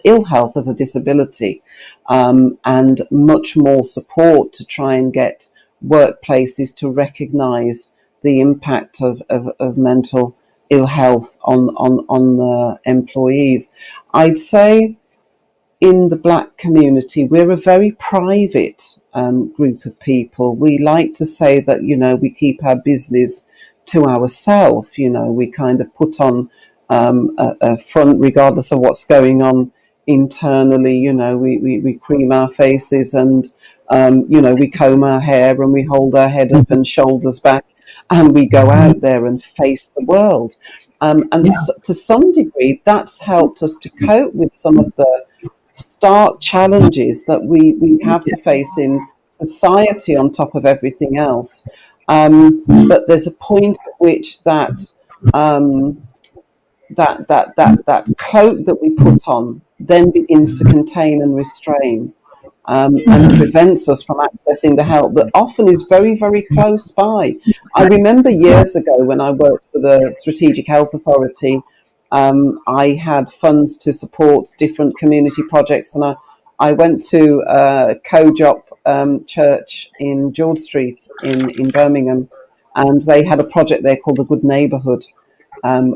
ill health as a disability, and much more support to try and get workplaces to recognise the impact of mental ill health on the employees. I'd say in the Black community, we're a very private group of people. We like to say that, we keep our business to ourselves. We kind of put on a front regardless of what's going on internally. We cream our faces and We comb our hair and we hold our head up and shoulders back, and we go out there and face the world. To some degree, that's helped us to cope with some of the stark challenges that we have to face in society on top of everything else. But there's a point at which that cloak that we put on then begins to contain and restrain, and prevents us from accessing the help that often is very, very close by. I remember years ago when I worked for the Strategic Health Authority, I had funds to support different community projects, and I went to Co-Jop Church in George Street in Birmingham, and they had a project there called the Good Neighbourhood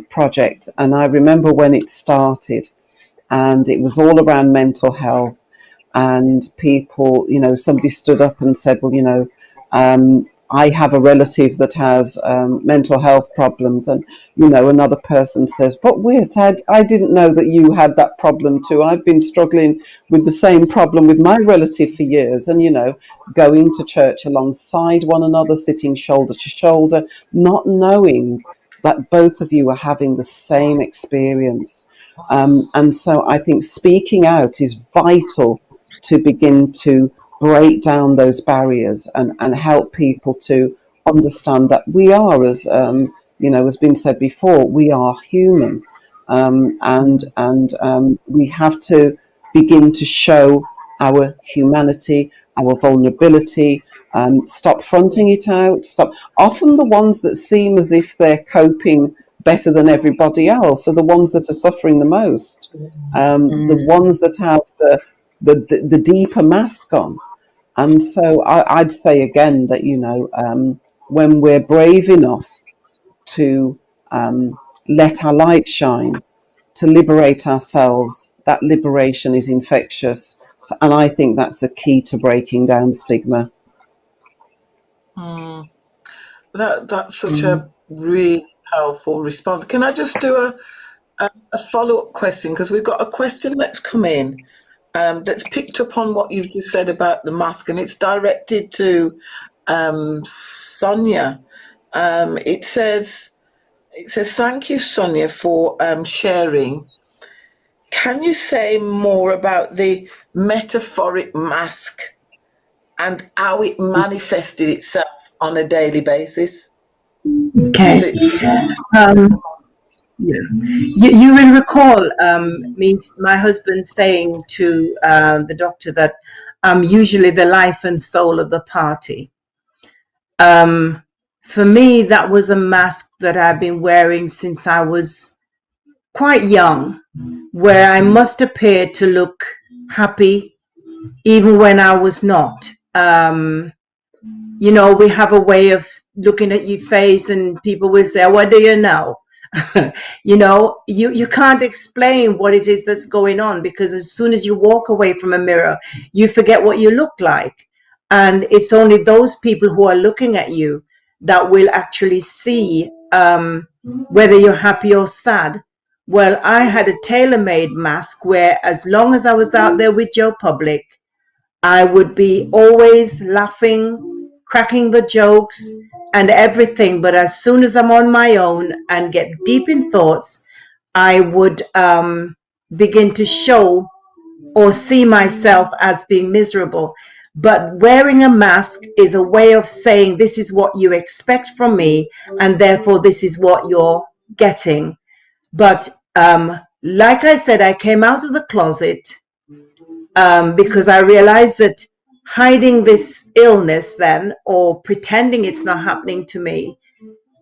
project. And I remember when it started, and it was all around mental health. And people, somebody stood up and said, well, I have a relative that has mental health problems. And, another person says, but weird, I didn't know that you had that problem too. I've been struggling with the same problem with my relative for years. And, going to church alongside one another, sitting shoulder to shoulder, not knowing that both of you are having the same experience. And so I think speaking out is vital to begin to break down those barriers and help people to understand that we are, as has been said before, we are human, and we have to begin to show our humanity, our vulnerability. Stop fronting it out. Often the ones that seem as if they're coping better than everybody else are the ones that are suffering the most. The ones that have the deeper mask on. And so I'd say again that, when we're brave enough to let our light shine, to liberate ourselves, that liberation is infectious. And I think that's the key to breaking down stigma. That's such a really powerful response. Can I just do a follow-up question? Because we've got a question that's come in that's picked up on what you've just said about the mask, and it's directed to Sonia. It says, thank you, Sonia, for sharing. Can you say more about the metaphoric mask and how it manifested itself on a daily basis? Okay. Yeah. You will recall my husband saying to the doctor that I'm usually the life and soul of the party. For me, that was a mask that I've been wearing since I was quite young, where I must appear to look happy even when I was not. We have a way of looking at your face and people will say, what do you know? You can't explain what it is that's going on, because as soon as you walk away from a mirror, you forget what you look like. And it's only those people who are looking at you that will actually see whether you're happy or sad. Well, I had a tailor-made mask where as long as I was out there with Joe Public, I would be always laughing, cracking the jokes and everything. But as soon as I'm on my own and get deep in thoughts, I would begin to show or see myself as being miserable. But wearing a mask is a way of saying, this is what you expect from me, and therefore this is what you're getting. But like I said, I came out of the closet because I realized that hiding this illness then, or pretending it's not happening to me,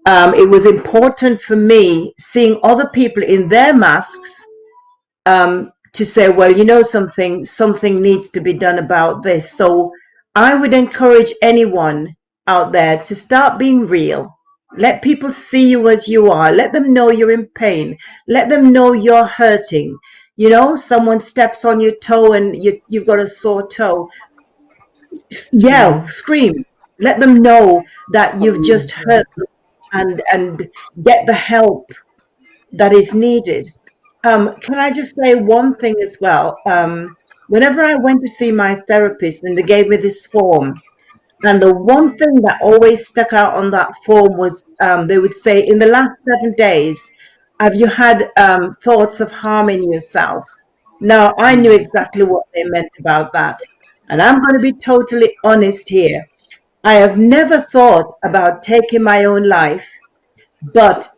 it was important for me, seeing other people in their masks, to say, well, something needs to be done about this. So I would encourage anyone out there to start being real. Let people see you as you are. Let them know you're in pain. Let them know you're hurting. Someone steps on your toe and you've got a sore toe. Yell, scream. Let them know that you've just hurt them, and get the help that is needed. Can I just say one thing as well? Whenever I went to see my therapist and they gave me this form, and the one thing that always stuck out on that form was they would say, in the last 7 days, have you had thoughts of harming yourself? Now, I knew exactly what they meant about that. And I'm going to be totally honest here. I have never thought about taking my own life, but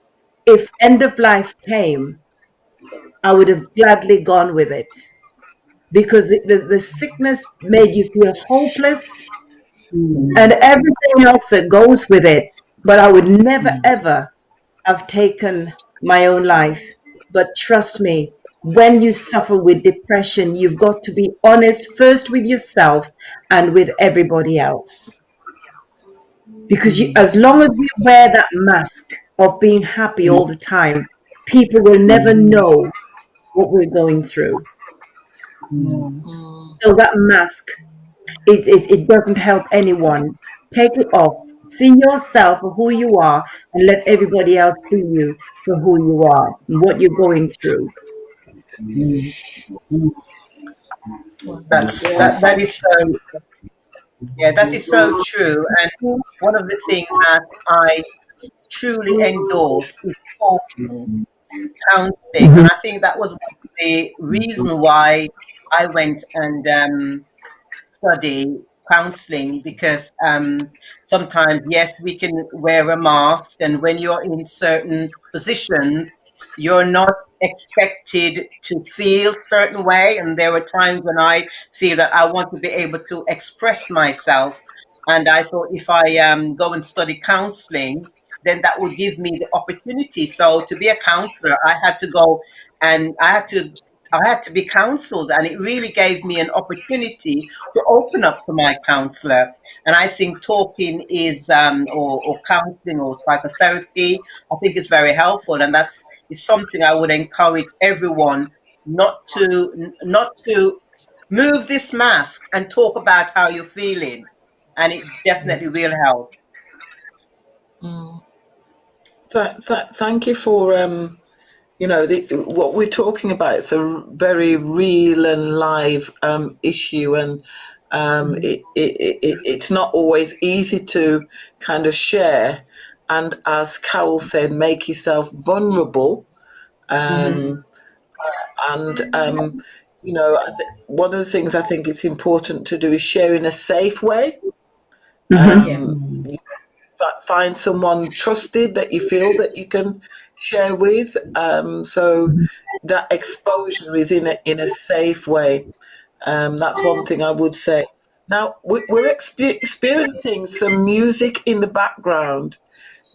if end of life came, I would have gladly gone with it because the sickness made you feel hopeless and everything else that goes with it. But I would never, ever have taken my own life. But trust me, when you suffer with depression, you've got to be honest first with yourself and with everybody else. Because as long as we wear that mask of being happy all the time, people will never know what we're going through. So that mask, it doesn't help anyone. Take it off. See yourself for who you are and let everybody else see you for who you are and what you're going through. That is so, yeah, that is so true. And one of the things that I truly endorse is talking, counseling, and I think that was one of the reason why I went and study counseling, because sometimes, yes, we can wear a mask, and when you're in certain positions, you're not expected to feel certain way. And there were times when I feel that I want to be able to express myself, and I thought if I go and study counseling, then that would give me the opportunity. So to be a counselor, I had to go and I had to be counseled, and it really gave me an opportunity to open up to my counselor. And I think talking is, or counseling or psychotherapy, I think is very helpful. And that's is something I would encourage everyone not to move this mask and talk about how you're feeling. And it definitely will help. Thank you for what we're talking about. It's a very real and live issue, and it's not always easy to kind of share. And as Carol said, make yourself vulnerable. And one of the things I think it's important to do is share in a safe way. Find someone trusted that you feel that you can share with, so that exposure is in a safe way. That's one thing I would say. Now we're experiencing some music in the background.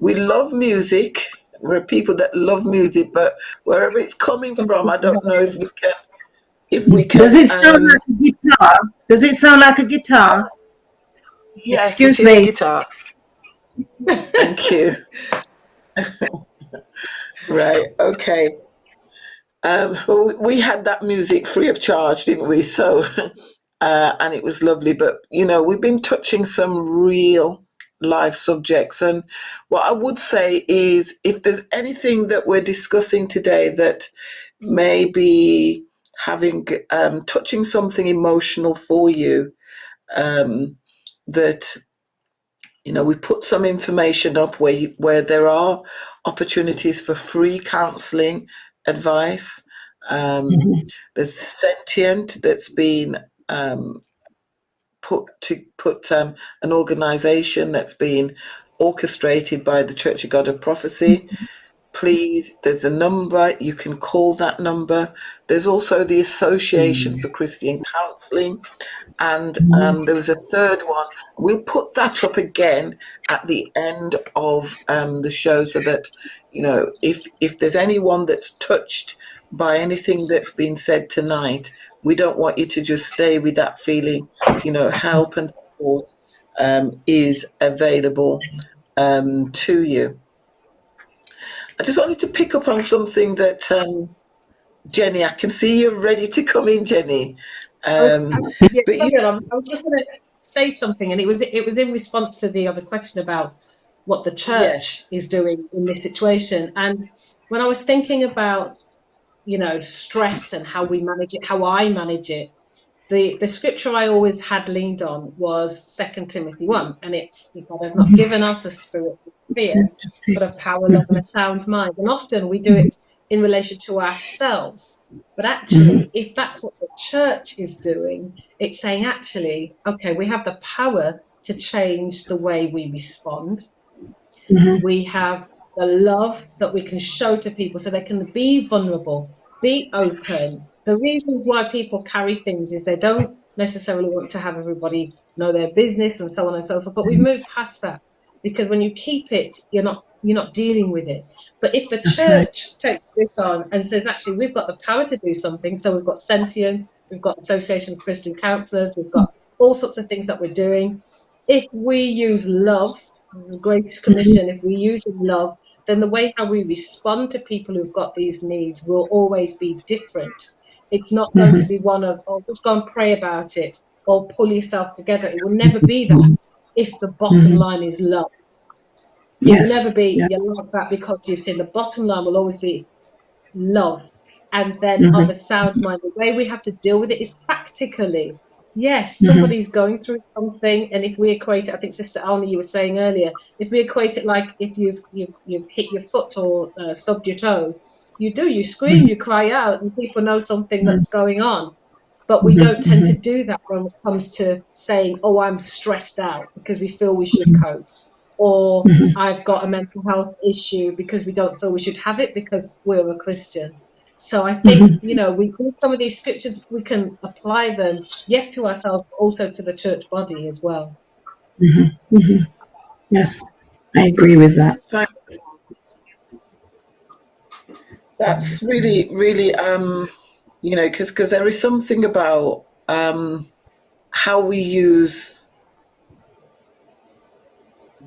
We love music. We're people that love music, but wherever it's coming from, I don't know if we can. Does it sound like a guitar? Does it sound like a guitar? Yes, Excuse it is me. a guitar. Thank you. Right, okay. Well, we had that music free of charge, didn't we? So, and it was lovely. But, we've been touching some real life subjects. And what I would say is, if there's anything that we're discussing today that may be touching something emotional for you, that we put some information up where there are opportunities for free counselling advice. There's Sentient that's been put an organisation that's been orchestrated by the Church of God of Prophecy. Please, there's a number, you can call that number. There's also the Association for Christian Counselling. And there was a third one. We'll put that up again at the end of the show, so that, if there's anyone that's touched by anything that's been said tonight, we don't want you to just stay with that feeling. Help and support is available to you. I just wanted to pick up on something that Jenny, I can see you're ready to come in, Jenny. I was just going to say something, and it was in response to the other question about what the church is doing in this situation. And when I was thinking about, stress and how we manage it, how I manage it. The scripture I always had leaned on was 2 Timothy 1, and it's, God has not given us a spirit of fear, but of power, love, and a sound mind. And often we do it in relation to ourselves. But actually, if that's what the church is doing, it's saying, actually, okay, we have the power to change the way we respond. We have the love that we can show to people so they can be vulnerable, be open. The reasons why people carry things is they don't necessarily want to have everybody know their business and so on and so forth. But we've moved past that, because when you keep it, you're not dealing with it. But if the church takes this on and says, actually, we've got the power to do something, so we've got Sentient, we've got Association of Christian Counsellors, we've got all sorts of things that we're doing. If we use love, this is a great commission, if we use love, then the way how we respond to people who've got these needs will always be different. It's not going to be one of, oh, just go and pray about it or pull yourself together. It will never be that if the bottom line is love. It will never be, you're like that because you've seen. The bottom line will always be love, and then of a sound mind. The way we have to deal with it is practically. Yes, somebody's going through something, and if we equate it, I think Sister Alma, you were saying earlier, if we equate it like if you've hit your foot or stubbed your toe, you scream, you cry out, and people know something that's going on. But we don't tend to do that when it comes to saying, oh, I'm stressed out, because we feel we should cope. Or I've got a mental health issue, because we don't feel we should have it because we're a Christian. So I think, we with some of these scriptures, we can apply them, yes, to ourselves, but also to the church body as well. Yes, I agree with that. That's really, really, because there is something about how we use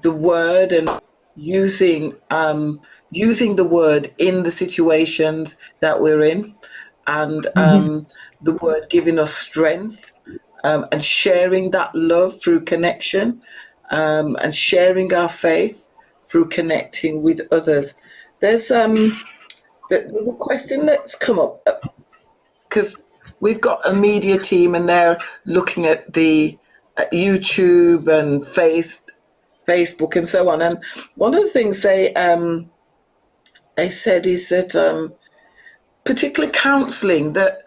the word and using the word in the situations that we're in, and the word giving us strength, and sharing that love through connection, and sharing our faith through connecting with others. There's a question that's come up, because we've got a media team and they're looking at the YouTube and Facebook and so on. And one of the things they said is that particular counselling, that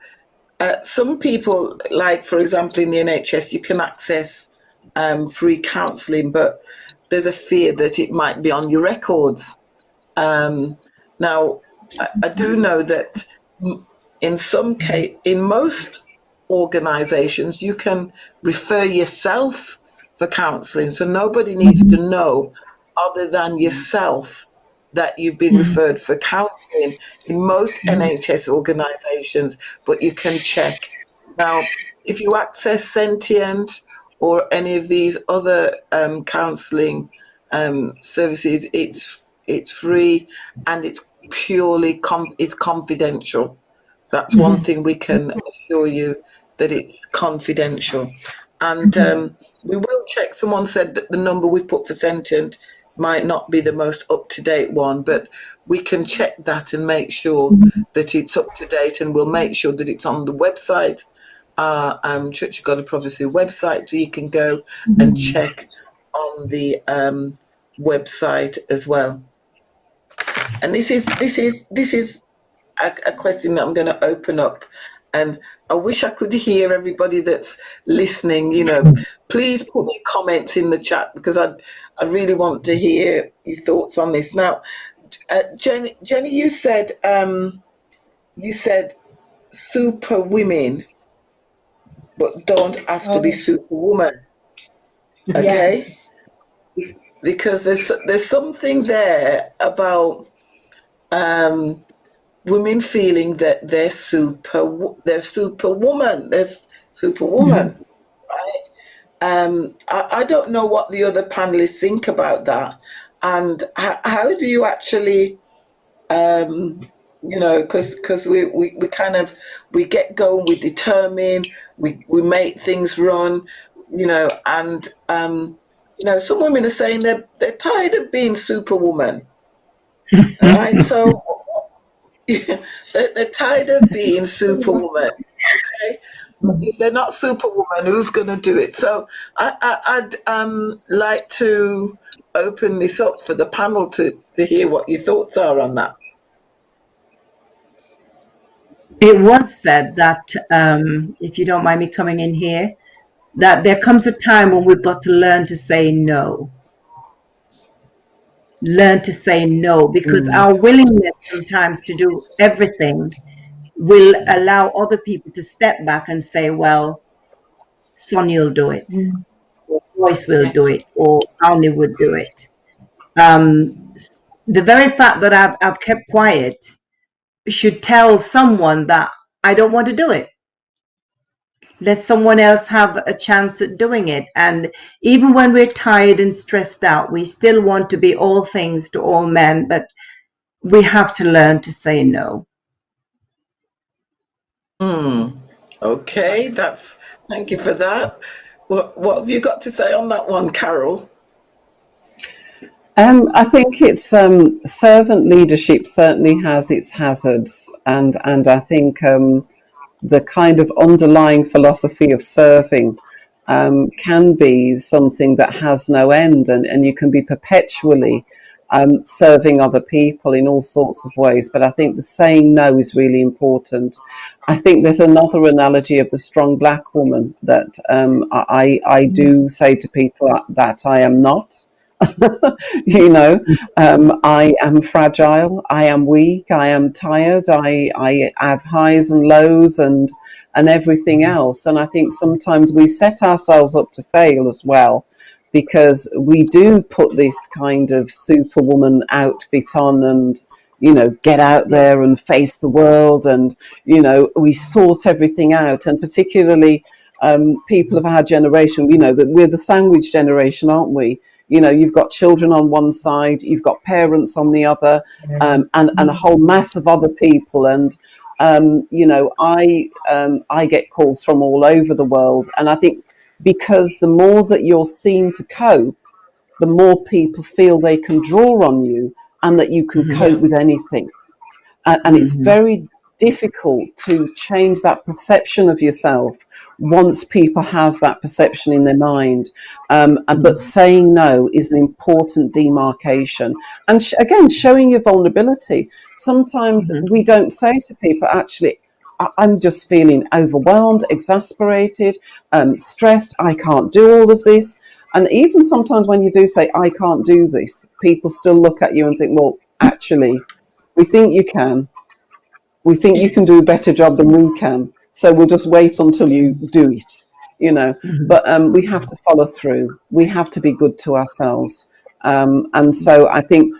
some people, like for example in the NHS, you can access free counselling, but there's a fear that it might be on your records. Now, I do know that in most organisations, you can refer yourself for counselling, so nobody needs to know other than yourself that you've been referred for counselling in most NHS organisations, but you can check. Now, if you access Sentient or any of these other counselling services, it's free, and it's purely it's confidential. That's one thing we can assure you, that it's confidential. And we will check. Someone said that the number we put for Sentient might not be the most up-to-date one, but we can check that and make sure that it's up to date, and we'll make sure that it's on the website, Church of God of Prophecy website, so you can go and check on the website as well. And this is a question that I'm going to open up, and I wish I could hear everybody that's listening. Please put your comments in the chat, because I really want to hear your thoughts on this. Now, Jenny, you said super women, but don't have to be superwoman. Okay. Yes. Because there's something there about women feeling that they're superwoman, right? I don't know what the other panelists think about that, and how do you actually, because we kind of, we get going, we determine, we make things run, and some women are saying they're tired of being superwoman. All right, so They're tired of being superwoman. Okay, if they're not superwoman, who's going to do it? So I'd like to open this up for the panel to hear what your thoughts are on that. It was said that, if you don't mind me coming in here, that there comes a time when we've got to learn to say no. Learn to say no, because our willingness sometimes to do everything will allow other people to step back and say, well, Sonia will do it, or Joyce will do it, or Alni would do it. The very fact that I've kept quiet should tell someone that I don't want to do it. Let someone else have a chance at doing it. And even when we're tired and stressed out, we still want to be all things to all men, but we have to learn to say no. Okay, thank you for that. What have you got to say on that one, Carol? I think it's servant leadership certainly has its hazards, and I think the kind of underlying philosophy of serving can be something that has no end, and you can be perpetually serving other people in all sorts of ways. But I think the saying no is really important. I think there's another analogy of the strong black woman that I do say to people that I am not. I am fragile, I am weak, I am tired, I have highs and lows and everything else. And I think sometimes we set ourselves up to fail as well, because we do put this kind of superwoman outfit on and get out there and face the world, and we sort everything out. And particularly people of our generation, we know that we're the sandwich generation, aren't we? You've got children on one side, you've got parents on the other, and a whole mass of other people. And I get calls from all over the world, and I think because the more that you're seen to cope, the more people feel they can draw on you and that you can cope with anything. And it's very difficult to change that perception of yourself once people have that perception in their mind. But saying no is an important demarcation. And again, showing your vulnerability. Sometimes we don't say to people, actually, I'm just feeling overwhelmed, exasperated, stressed. I can't do all of this. And even sometimes when you do say, I can't do this, people still look at you and think, well, actually, we think you can. We think you can do a better job than we can. So we'll just wait until you do it, But we have to follow through. We have to be good to ourselves. And so I think,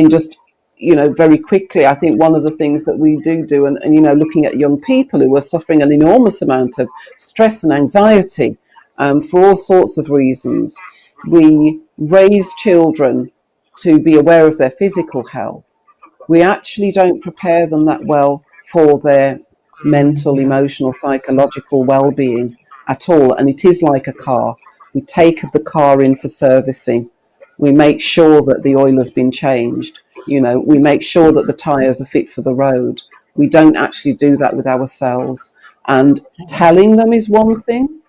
just, very quickly, I think one of the things that we do, and looking at young people who are suffering an enormous amount of stress and anxiety for all sorts of reasons, we raise children to be aware of their physical health. We actually don't prepare them that well for their mental, emotional, psychological well-being at all. And it is like a car. We take the car in for servicing. We make sure that the oil has been changed. We make sure that the tyres are fit for the road. We don't actually do that with ourselves. And telling them is one thing,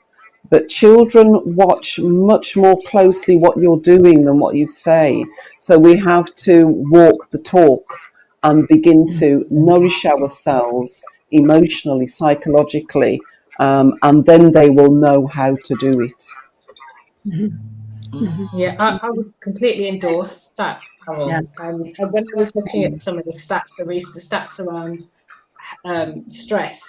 but children watch much more closely what you're doing than what you say. So we have to walk the talk and begin to nourish ourselves emotionally, psychologically, and then they will know how to do it. Yeah, I would completely endorse that, Carol. Yeah. And when I was looking at some of the stats, the stats around stress,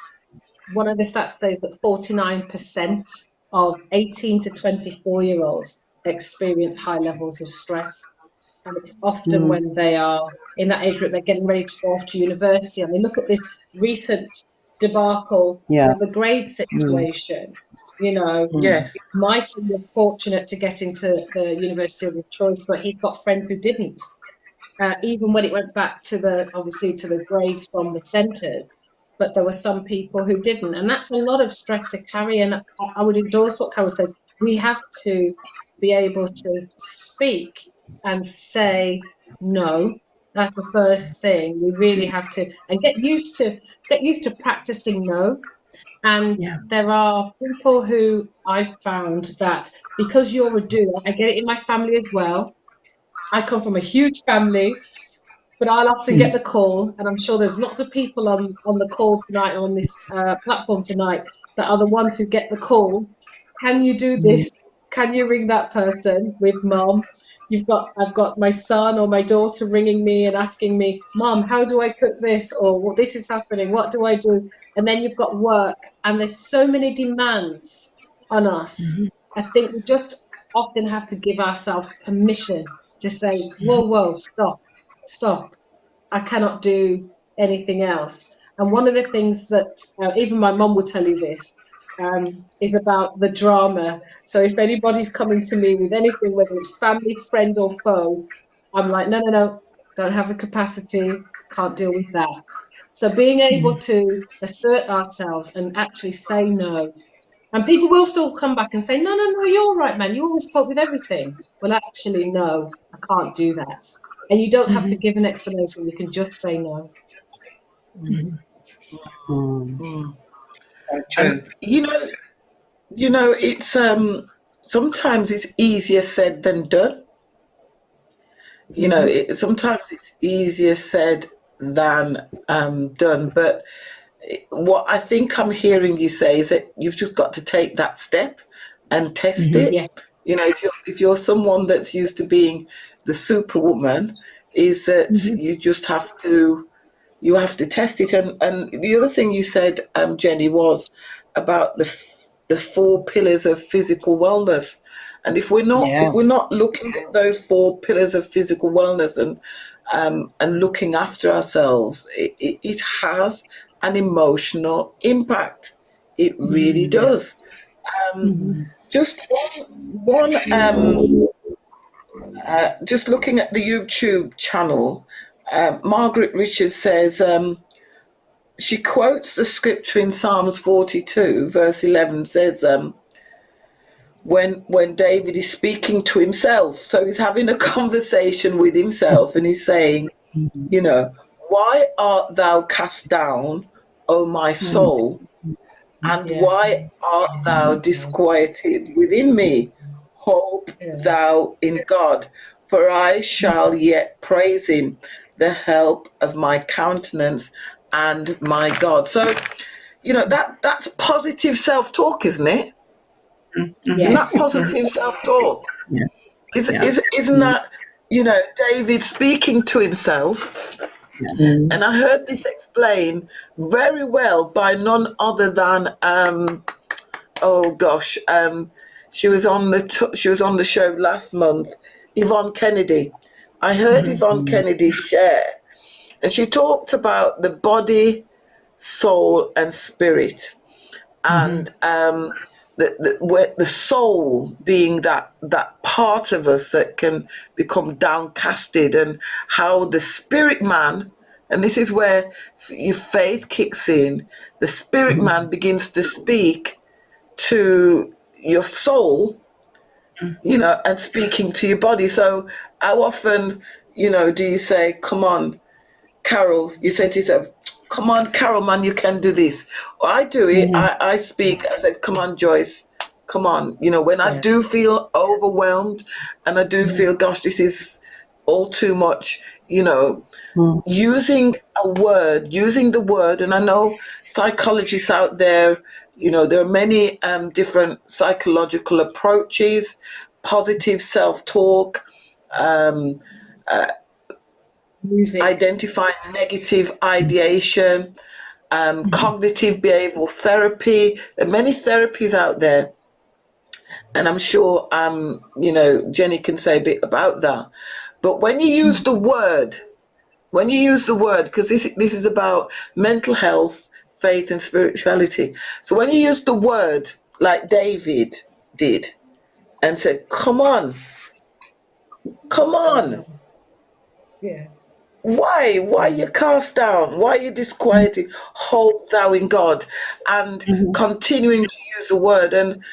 one of the stats says that 49% of 18 to 24-year-olds experience high levels of stress. And it's often when they are in that age group, they're getting ready to go off to university. And they look at this recent debacle with the grade situation. Yes. My son was fortunate to get into the university of his choice, but he's got friends who didn't. Even when it went back to the grades from the centres, but there were some people who didn't, and that's a lot of stress to carry. And I would endorse what Carol said. We have to be able to speak and say no, That's the first thing. We really have to, and get used to practicing no. And Yeah. there are people who I've found that because you're a doer, I get it in my family as well. I come from a huge family, but I'll often get the call, and I'm sure there's lots of people on the call tonight, on this platform tonight, that are the ones who get the call. Can you do this? Can you ring that person with mom? I've got my son or my daughter ringing me and asking me, Mom, how do I cook this? Or, well, this is happening. What do I do? And then you've got work, and there's so many demands on us. I think we just often have to give ourselves permission to say, whoa, whoa, stop. I cannot do anything else. And one of the things that even my mum will tell you this is about the drama. So if anybody's coming to me with anything, whether it's family, friend, or foe, I'm like, no, don't have the capacity, can't deal with that. So being able to assert ourselves and actually say no. And people will still come back and say, no, you're all right, man. You always cope with everything. Well, actually, no, I can't do that. And you don't have to give an explanation. You can just say no. Mm. So And true. it's sometimes it's easier said than done. Sometimes it's easier said than done. But what I think I'm hearing you say is that you've just got to take that step and test it. Yes. If you're someone that's used to being the superwoman, is that you have to test it. And the other thing you said, Jenny, was about the 4 pillars of physical wellness. And if we're Yeah. not looking at those 4 pillars of physical wellness and looking after ourselves, it has an emotional impact. It really does. Just one just looking at the YouTube channel, Margaret Richards says, she quotes the scripture in Psalms 42, verse 11, says, when David is speaking to himself, so he's having a conversation with himself, and he's saying, why art thou cast down, O my soul, and Yeah. why art thou disquieted within me? Hope thou in God, for I shall yet praise him, the help of my countenance and my God. So, that's positive self-talk, isn't it? Isn't that Yes. positive self-talk? Yeah. Isn't that, David speaking to himself? And I heard this explained very well by none other than she was on the show last month, Yvonne Kennedy. I heard Yvonne Kennedy share, and she talked about the body, soul, and spirit, and the soul being that part of us that can become downcasted, and how the spirit man, and this is where your faith kicks in, the spirit man begins to speak to your soul, and speaking to your body. So how often, do you say, come on, Carol, you say to yourself, come on, Carol, man, you can do this. Or I do it, I speak, I said, come on, Joyce, come on. When I do feel overwhelmed and I do feel, gosh, this is all too much, using the word, and I know psychologists out there, there are many different psychological approaches, positive self-talk, Music. identifying negative ideation, cognitive behavioral therapy. There are many therapies out there, and I'm sure Jenny can say a bit about that. But when you use the word, because this is about mental health, faith, and spirituality. So when you use the word like David did and said, come on, Yeah. why you cast down? Why you disquieted? Hope thou in God, and continuing to use the word. And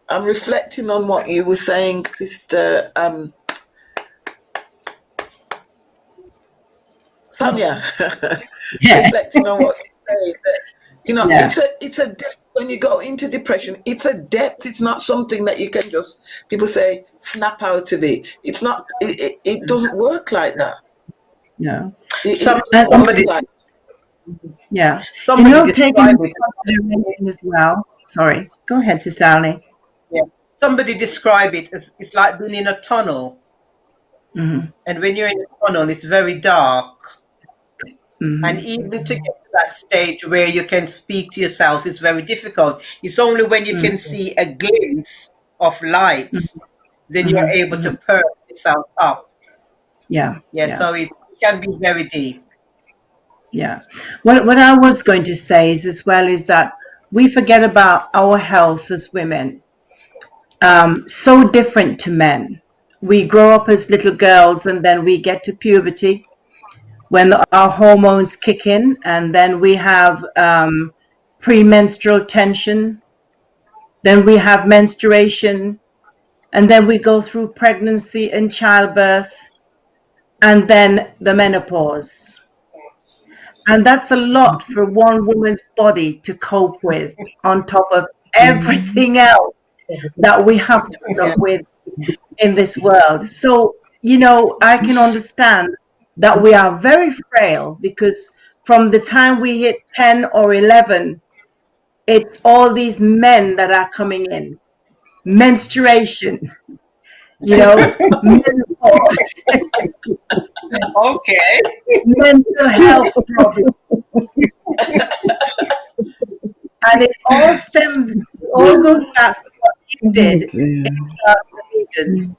I'm reflecting on what you were saying, Sister Sonia, Yeah, reflecting on what you say, that, you know, yeah, it's a depth. When you go into depression, it's a depth. It's not something that you can just, people say, snap out of it. It's not. It doesn't work like that. no. It And doesn't work like. yeah, somebody taking described into it. consideration as well. Sorry, go ahead, Sister Ali. Yeah. Somebody described it as it's like being in a tunnel, Hmm. and when you're in a tunnel, it's very dark. And Hmm. even to get to that stage where you can speak to yourself is very difficult. It's only when you can see a glimpse of light, then you're able to Hmm. perk yourself up. Yeah, Yeah, yeah, so it can be very deep. yeah. What I was going to say is as well is that we forget about our health as women. So different to men. We grow up as little girls and then we get to puberty when our hormones kick in, and then we have premenstrual tension, then we have menstruation, and then we go through pregnancy and childbirth, and then the menopause. And that's a lot for one woman's body to cope with, on top of everything else that we have to put Yeah. up with in this world. So, I can understand that we are very frail, because from the time we hit 10 or 11, it's all these men that are coming in. Menstruation, menopause, Okay. mental health problems. And it all goes back to what you Oh did dear. in Garden of Eden.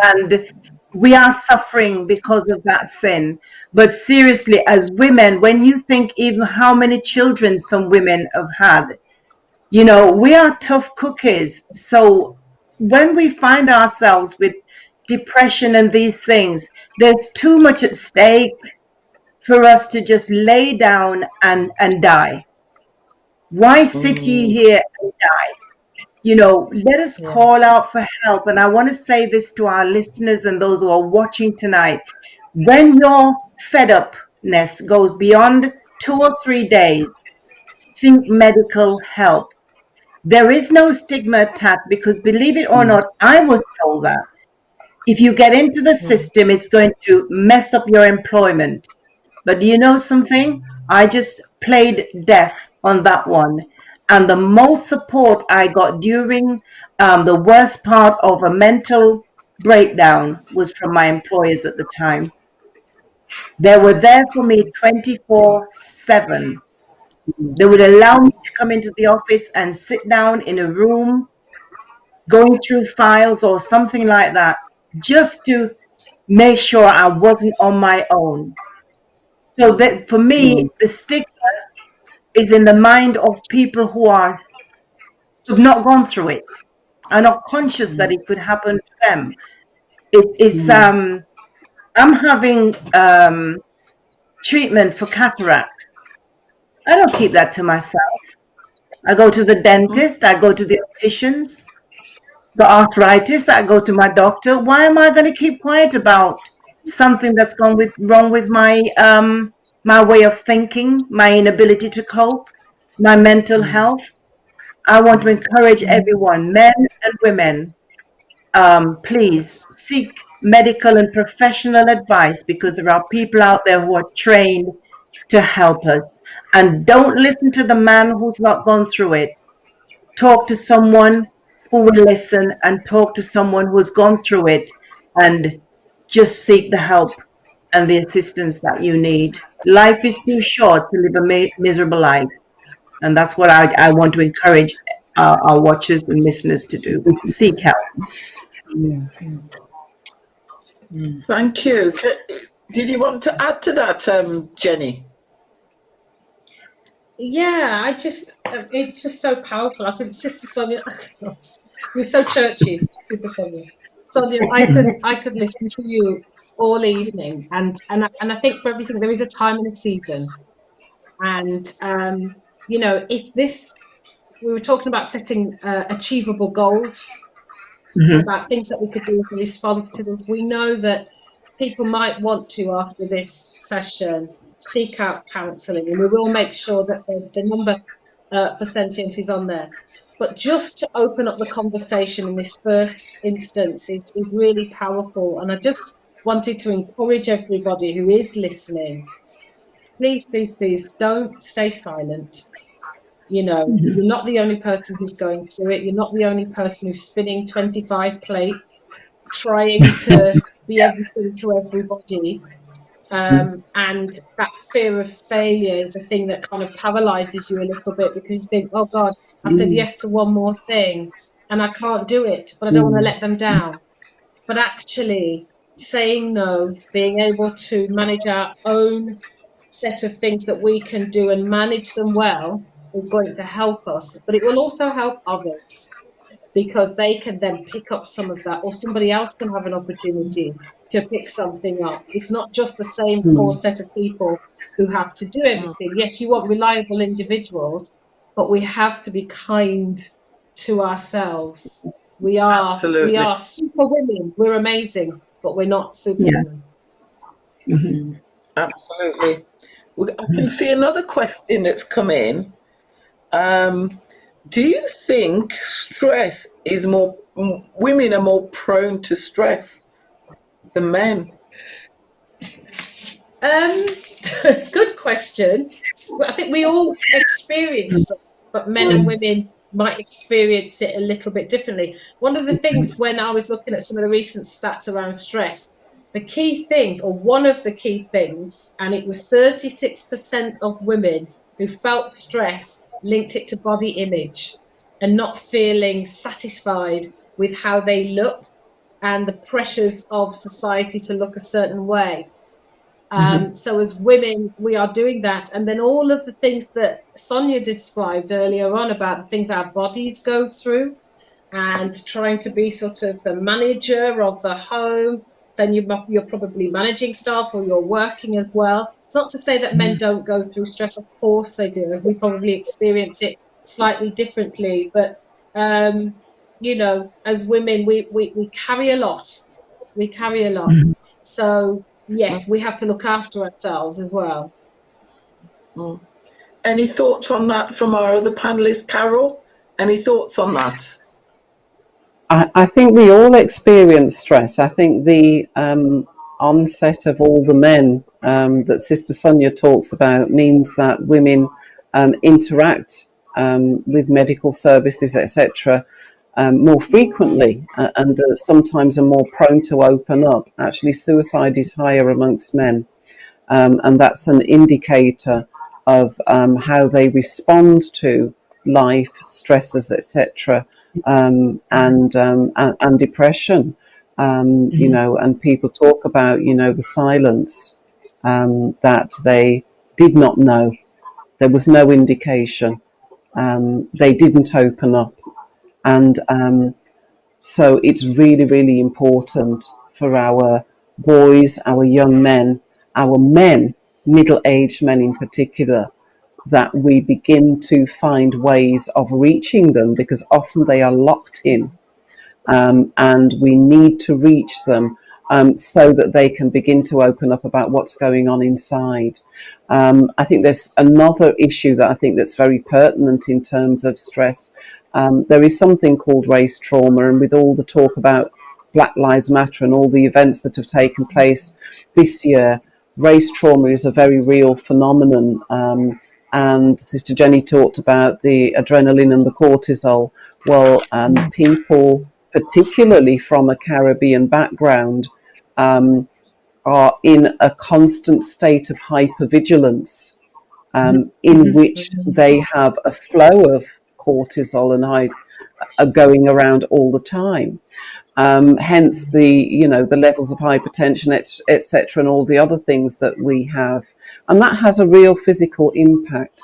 And we are suffering because of that sin. But seriously, as women, when you think even how many children some women have had, we are tough cookies. So when we find ourselves with depression and these things, there's too much at stake for us to just lay down and die. Why sit ye Mm, here and die? Let us call out for help. And I want to say this to our listeners and those who are watching tonight. When your fed upness goes beyond 2 or 3 days, seek medical help. There is no stigma attached, because believe it or Mm. not, I was told that if you get into the system, it's going to mess up your employment. But do you know something? I just played deaf on that one. And the most support I got during the worst part of a mental breakdown was from my employers at the time. They were there for me 24/7. They would allow me to come into the office and sit down in a room, going through files or something like that, just to make sure I wasn't on my own. So that for me, Mm. the stigma is in the mind of people who've not gone through it, are not conscious that it could happen to them. It's Mm. I'm having treatment for cataracts. I don't keep that to myself. I go to the dentist, I go to the opticians, the arthritis, I go to my doctor. Why am I going to keep quiet about something that's wrong with my way of thinking, my inability to cope, my mental health? I want to encourage everyone, men and women, please seek medical and professional advice, because there are people out there who are trained to help us. And don't listen to the man who's not gone through it. Talk to someone who will listen, and talk to someone who's gone through it, and just seek the help and the assistance that you need. Life is too short to live a miserable life. And that's what I want to encourage our watchers and listeners to do. Seek help. Yes. thank you. Did you want to add to that, Jenny? Yeah, it's just so powerful. I could, Sister Sonia, you're so churchy, Sister Sonia. Sonia, I could listen to you all evening, and I think for everything there is a time and a season. And if we were talking about setting achievable goals, Mhm. about things that we could do as a response to this. We know that people might want to, after this session, seek out counselling, and we will make sure that the number for Sentient is on there. But just to open up the conversation in this first instance is really powerful. And I just wanted to encourage everybody who is listening, please, please, please don't stay silent. You know, you're not the only person who's going through it. You're not the only person who's spinning 25 plates, trying to be everything to everybody. And that fear of failure is a thing that kind of paralyzes you a little bit, because you think, oh God, I said yes to one more thing and I can't do it, but I don't want to let them down. But actually saying no, being able to manage our own set of things that we can do and manage them well is going to help us, but it will also help others, because they can then pick up some of that, or somebody else can have an opportunity to pick something up. It's not just the same core set of people who have to do everything. Yes, you want reliable individuals, but we have to be kind to ourselves. We are super women. We're amazing, but we're not superwomen. Absolutely. I can see another question that's come in. Do you think stress is women are more prone to stress than men? Good question. I think we all experience stress, but men and women might experience it a little bit differently. One of the things, when I was looking at some of the recent stats around stress, the key things, or one of the key things, and it was 36% of women who felt stress linked it to body image and not feeling satisfied with how they look and the pressures of society to look a certain way. So as women, we are doing that. And then all of the things that Sonia described earlier on about the things our bodies go through, and trying to be sort of the manager of the home, then you're probably managing staff, or you're working as well. It's not to say that men don't go through stress. Of course they do. We probably experience it slightly differently. But, you know, as women, we carry a lot. We carry a lot. So, yes, we have to look after ourselves as well. Any thoughts on that from our other panelist, Carol? Any thoughts on that? I think we all experience stress. I think the onset of all the men that Sister Sonia talks about means that women interact with medical services, etc., more frequently, and sometimes are more prone to open up. Actually, suicide is higher amongst men, and that's an indicator of how they respond to life, stresses, etc., and depression. You know, and people talk about, you know, the silence that they did not know. There was no indication. They didn't open up. And so it's really, really important for our boys, our young men, our men, middle-aged men in particular, that we begin to find ways of reaching them, because often they are locked in, and we need to reach them so that they can begin to open up about what's going on inside. I think there's another issue that I think that's very pertinent in terms of stress. There is something called race trauma, and with all the talk about Black Lives Matter and all the events that have taken place this year, race trauma is a very real phenomenon. And Sister Jenny talked about the adrenaline and the cortisol. Well, people, particularly from a Caribbean background, are in a constant state of hypervigilance, in which they have a flow of cortisol and going around all the time. Hence the, you know, the levels of hypertension, etc., and all the other things that we have. And that has a real physical impact.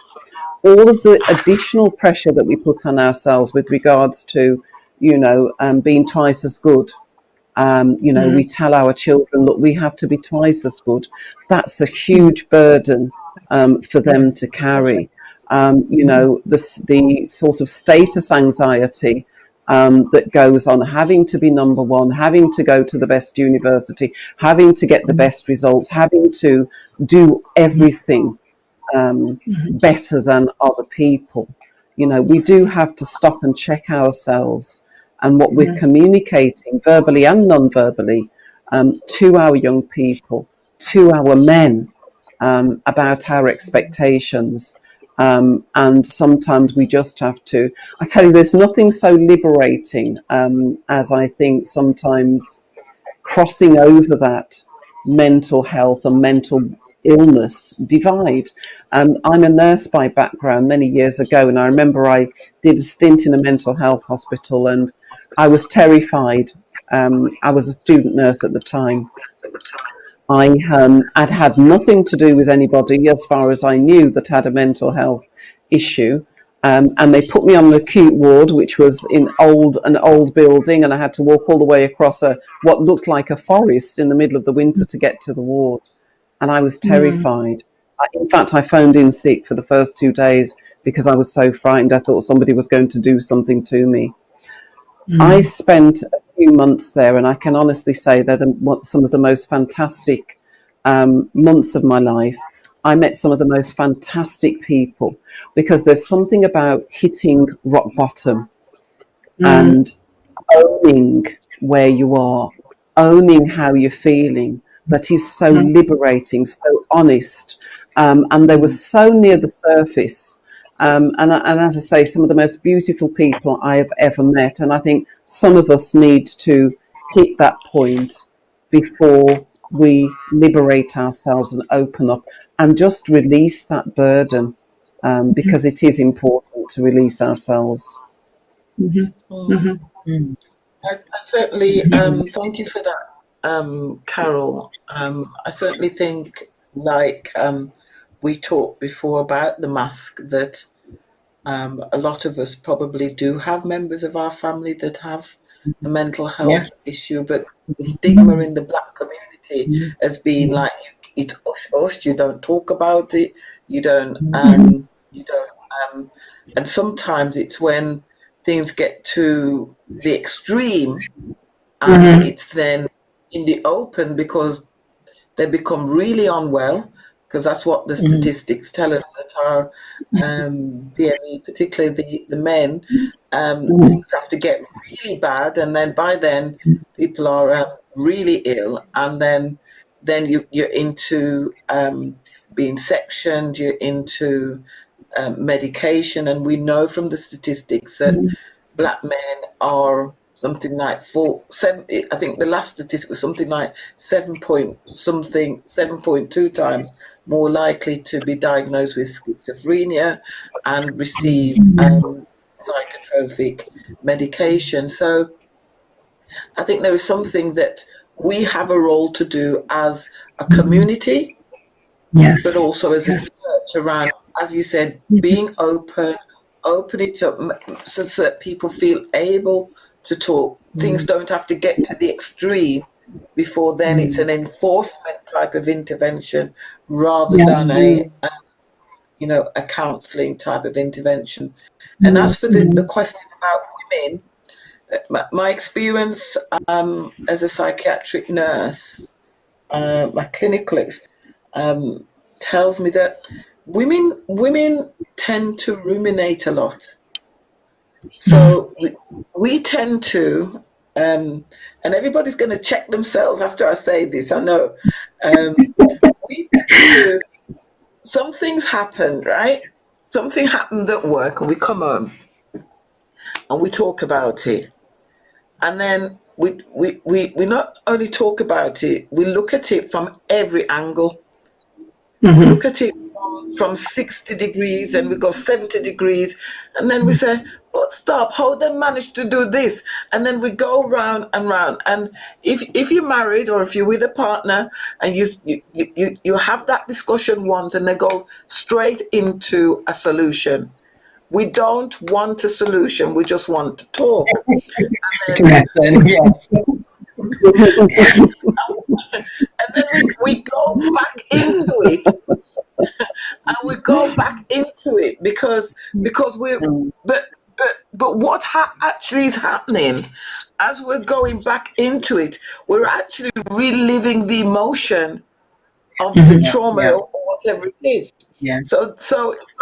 All of the additional pressure that we put on ourselves with regards to, you know, being twice as good. You know, we tell our children, look, we have to be twice as good. That's a huge burden for them to carry. You know, the sort of status anxiety that goes on, having to be number one, having to go to the best university, having to get the best results, having to do everything better than other people. You know, we do have to stop and check ourselves and what we're communicating verbally and non-verbally to our young people, to our men, about our expectations. And sometimes we just have to, I tell you, there's nothing so liberating as I think sometimes crossing over that mental health and mental illness divide. I'm a nurse by background many years ago, and I remember I did a stint in a mental health hospital, and I was terrified. I was a student nurse at the time. I had nothing to do with anybody, as far as I knew, that had a mental health issue. And they put me on the acute ward, which was in an old building, and I had to walk all the way across what looked like a forest in the middle of the winter to get to the ward. And I was terrified. In fact, I phoned in sick for the first 2 days because I was so frightened. I thought somebody was going to do something to me. I spent a few months there, and I can honestly say they're some of the most fantastic months of my life. I met some of the most fantastic people, because there's something about hitting rock bottom and owning where you are, owning how you're feeling, that is so liberating, so honest. And they were so near the surface. And as I say, some of the most beautiful people I have ever met. And I think some of us need to hit that point before we liberate ourselves and open up and just release that burden, because it is important to release ourselves. I certainly thank you for that, Carol. I certainly think, like we talked before about the mask, that a lot of us probably do have members of our family that have a mental health issue, but the stigma in the Black community has been like, it's hush, you don't talk about it, you don't, and sometimes it's when things get to the extreme, and it's then in the open because they become really unwell, because that's what the statistics tell us, that our BME, particularly the men, things have to get really bad, and then by then people are really ill, and then you're into being sectioned, you're into medication, and we know from the statistics that Black men are something like 7. I think the last statistic was something like 7.2 times more likely to be diagnosed with schizophrenia and receive psychotropic medication. So I think there is something that we have a role to do as a community, but also as a church around, as you said, being open it up so that people feel able to talk. Things don't have to get to the extreme before then it's an enforcement type of intervention rather than a counselling type of intervention. And as for the question about women, my experience as a psychiatric nurse, my clinical tells me that women tend to ruminate a lot. So we tend to, and everybody's going to check themselves after I say this, I know. We tend to, some things happened, right? Something happened at work, and we come home and we talk about it. And then we not only talk about it, we look at it from every angle. We look at it from 60 degrees, and we go 70 degrees, and then we say, but stop, how they managed to do this? And then we go round and round. And if you're married, or if you're with a partner, and you have that discussion once, and they go straight into a solution. We don't want a solution, we just want to talk. And then we go back into it. And we go back into it because we're, but but what actually is happening as we're going back into it, we're actually reliving the emotion of the Yeah, trauma yeah, or whatever it is. yeah. So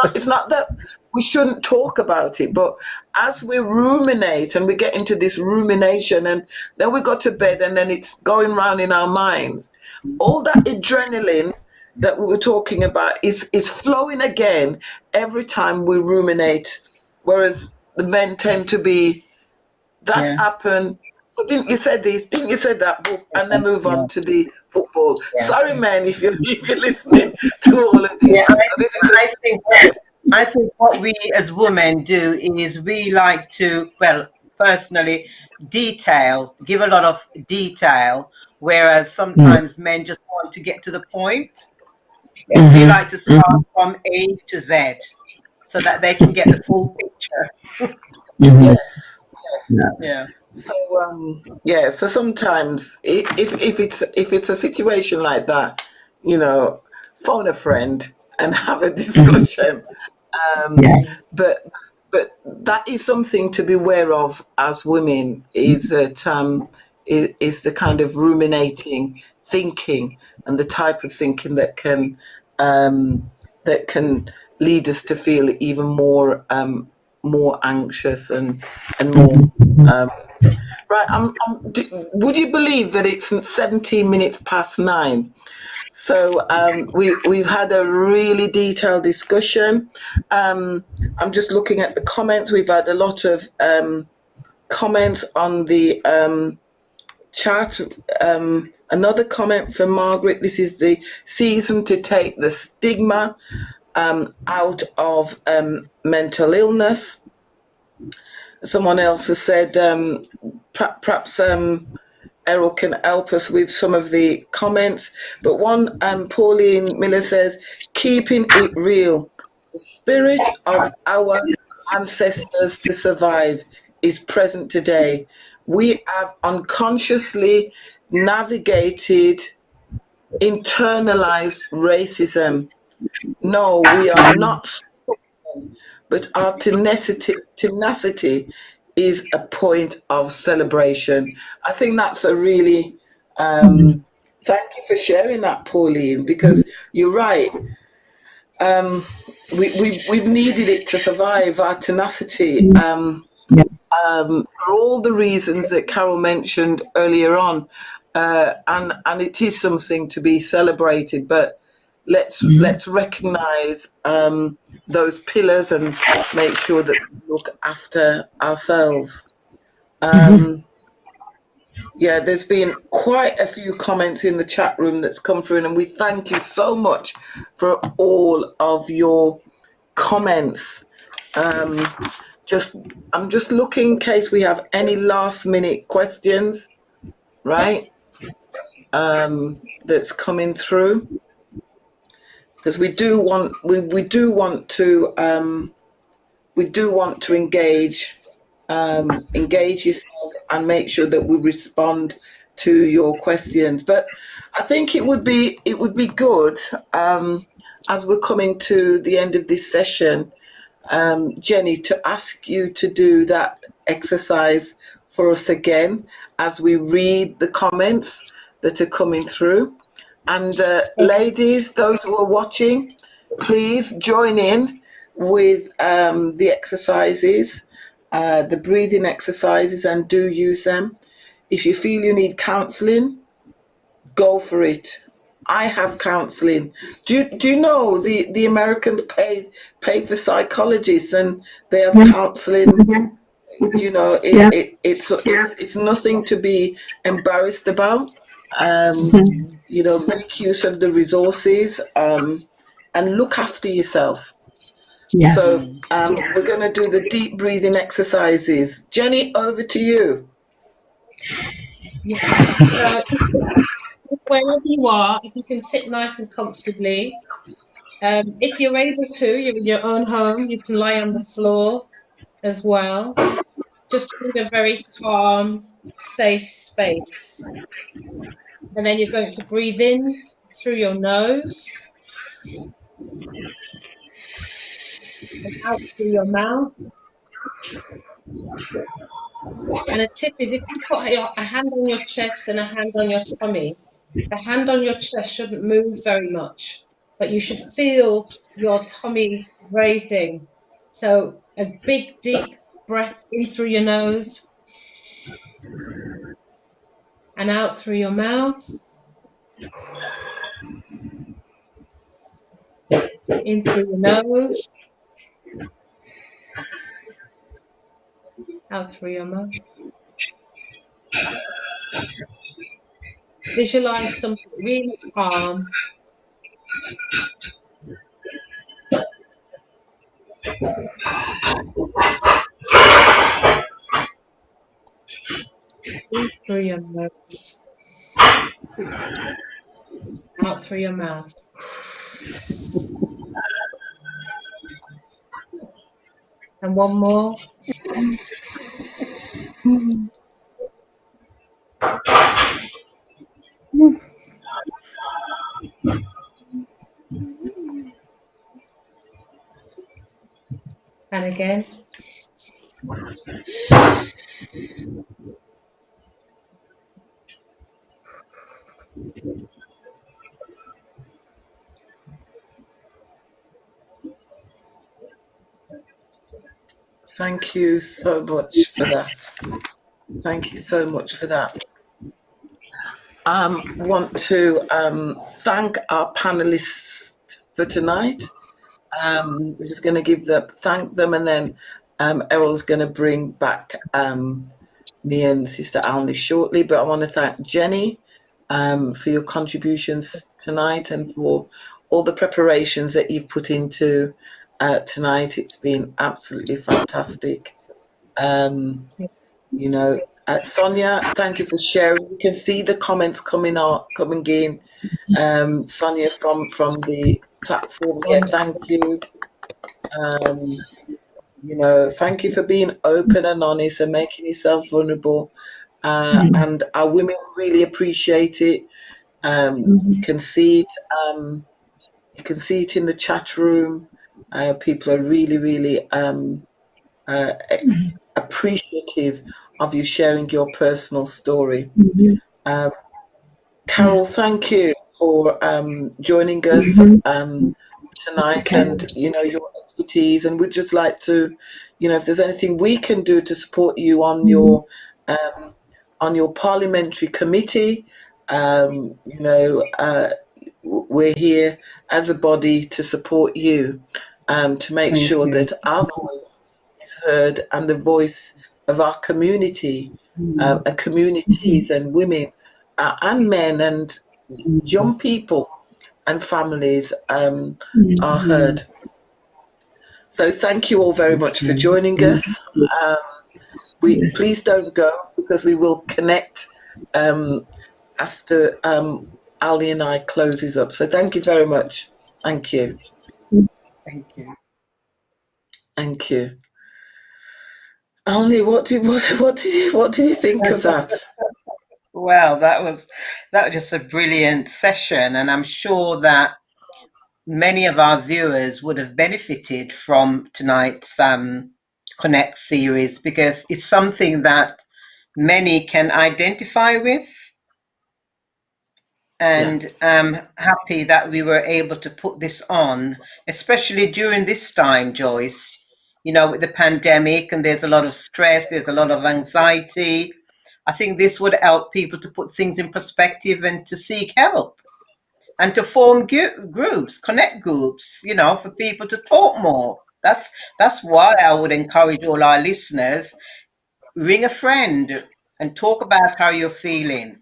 it's not that we shouldn't talk about it, but as we ruminate and we get into this rumination, and then we go to bed, and then it's going round in our minds, all that adrenaline that we were talking about is flowing again every time we ruminate. Whereas the men tend to be, that Yeah, happened. So didn't you say this? Didn't you say that? And then move yeah, on to the football. yeah. Sorry, man, if you're listening to all of this, Yeah, because it is I think I think what we as women do is we like to, well, personally, give a lot of detail, whereas sometimes men just want to get to the point. We like to start from A to Z so that they can get the full picture. yes, yes. Yeah. So yeah. So sometimes if it's a situation like that, phone a friend and have a discussion. Um, but that is something to be aware of as women, is that is the kind of ruminating thinking and the type of thinking that can lead us to feel even more anxious and more right. Would you believe that it's 17 minutes past 9? So we've had a really detailed discussion. I'm just looking at the comments. We've had a lot of comments on the chat. Another comment from Margaret. This is the season to take the stigma out of mental illness. Someone else has said perhaps Errol can help us with some of the comments. But one, Pauline Miller says, keeping it real. The spirit of our ancestors to survive is present today. We have unconsciously navigated internalized racism. No, we are not stubborn, but our tenacity is a point of celebration. I think that's a really thank you for sharing that, Pauline, because you're right. We've needed it to survive, our tenacity, for all the reasons that Carol mentioned earlier on, and it is something to be celebrated. But let's recognise those pillars and make sure that we look after ourselves. Yeah, there's been quite a few comments in the chat room that's come through, and we thank you so much for all of your comments. I'm just looking in case we have any last minute questions, right? That's coming through, because we do want to engage yourself and make sure that we respond to your questions. But I think it would be good, as we're coming to the end of this session, Jenny, to ask you to do that exercise for us again as we read the comments that are coming through. And ladies, those who are watching, please join in with the exercises, the breathing exercises, and do use them. If you feel you need counselling, go for it. I have counselling. Do you know the Americans pay for psychologists, and they have counselling? It's nothing to be embarrassed about. Make use of the resources, and look after yourself. Yes. So we're going to do the deep breathing exercises. Jenny, over to you. Yes. So wherever you are, if you can sit nice and comfortably. If you're able to, you're in your own home, you can lie on the floor as well. Just in a very calm, safe space. And then you're going to breathe in through your nose and out through your mouth. And a tip is if you put a hand on your chest and a hand on your tummy, the hand on your chest shouldn't move very much, but you should feel your tummy raising. So a big, deep breath in through your nose and out through your mouth. In through your nose, out through your mouth. Visualize something really calm. In through your nose, out through your mouth. And one more. And again. Thank you so much for that. Thank you so much for that. Want to thank our panelists for tonight. We're just going to thank them, and then Errol's going to bring back me and Sister Alni shortly. But I want to thank Jenny for your contributions tonight and for all the preparations that you've put into tonight. It's been absolutely fantastic. You know, Sonia, thank you for sharing. You can see the comments coming in. Sonia from the platform. Yeah, thank you. You know, thank you for being open and honest and making yourself vulnerable. And our women really appreciate it. You can see it. You can see it in the chat room. People are really, really appreciative of you sharing your personal story. Carol, thank you for joining us tonight, and you know, your expertise. And we'd just like to, you know, if there's anything we can do to support you on your parliamentary committee, you know, we're here as a body to support you, to make sure that our voice is heard and the voice of our community and communities and women and men and young people and families are heard. So thank you all very much for joining us. Please don't go, because we will connect after Ali and I closes up. So thank you very much. Thank you. Thank you. Thank you. Ali, what did you think of that? Well, that was just a brilliant session, and I'm sure that many of our viewers would have benefited from tonight's Connect series, because it's something that many can identify with. And I'm happy that we were able to put this on, especially during this time, Joyce, you know, with the pandemic, and there's a lot of stress, there's a lot of anxiety. I think this would help people to put things in perspective and to seek help and to form groups, connect groups, you know, for people to talk more. That's why I would encourage all our listeners, ring a friend and talk about how you're feeling.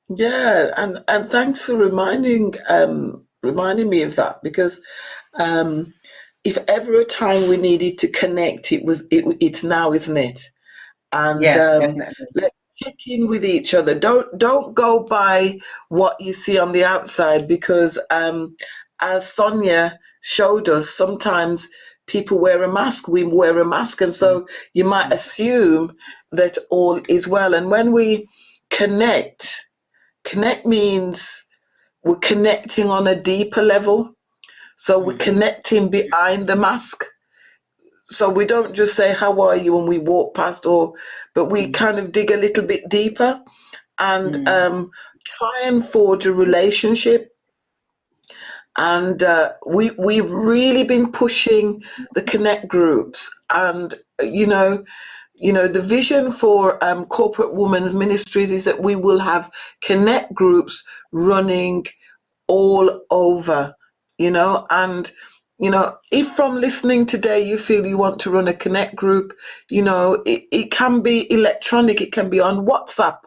Yeah, and thanks for reminding me of that, because if ever a time we needed to connect, it's now, isn't it? And yes, definitely. let's check in with each other. Don't go by what you see on the outside, because as Sonia showed us, sometimes people wear a mask, we wear a mask, and so you might assume that all is well. And when we connect means we're connecting on a deeper level. So we're connecting behind the mask. so we don't just say how are you when we walk past, but we kind of dig a little bit deeper and try and forge a relationship. And we've really been pushing the connect groups, and the vision for Corporate Women's Ministries is that we will have connect groups running all over, and if from listening today you feel you want to run a connect group, it can be electronic, it can be on WhatsApp.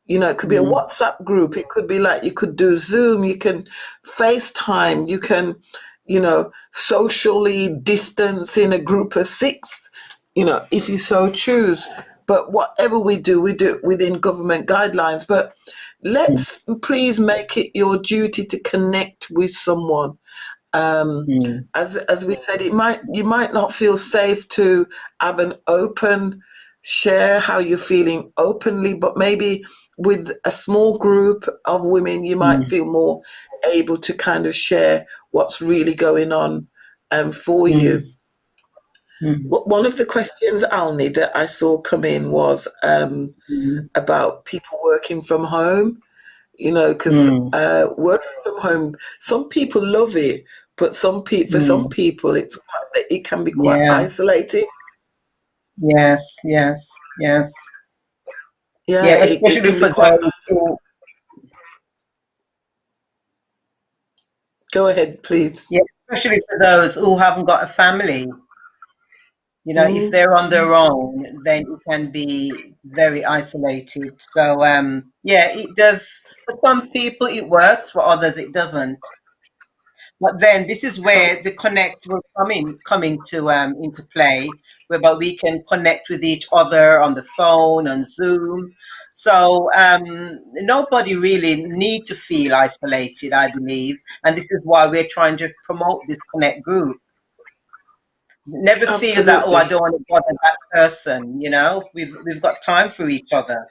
It could be a WhatsApp group. It could be like you could do Zoom, you can FaceTime, you can, socially distance in a group of 6, if you so choose. But whatever we do it within government guidelines. But let's please make it your duty to connect with someone. As we said, you might not feel safe to have an open share how you're feeling openly, but maybe with a small group of women, you might feel more able to kind of share what's really going on for you. One of the questions, Alni, that I saw come in was about people working from home, because working from home, some people love it, but for some people, it can be quite isolating. Yes. Yeah, it Especially can be for quite. those who, Go ahead, please. especially for those who haven't got a family. If they're on their own, then it can be very isolated. So, it does. For some people, it works. For others, it doesn't. But then this is where the connect will come into play, whereby we can connect with each other on the phone, on Zoom. So nobody really need to feel isolated, I believe, and this is why we're trying to promote this connect group. Never feel that, oh, I don't want to bother that person. We've got time for each other.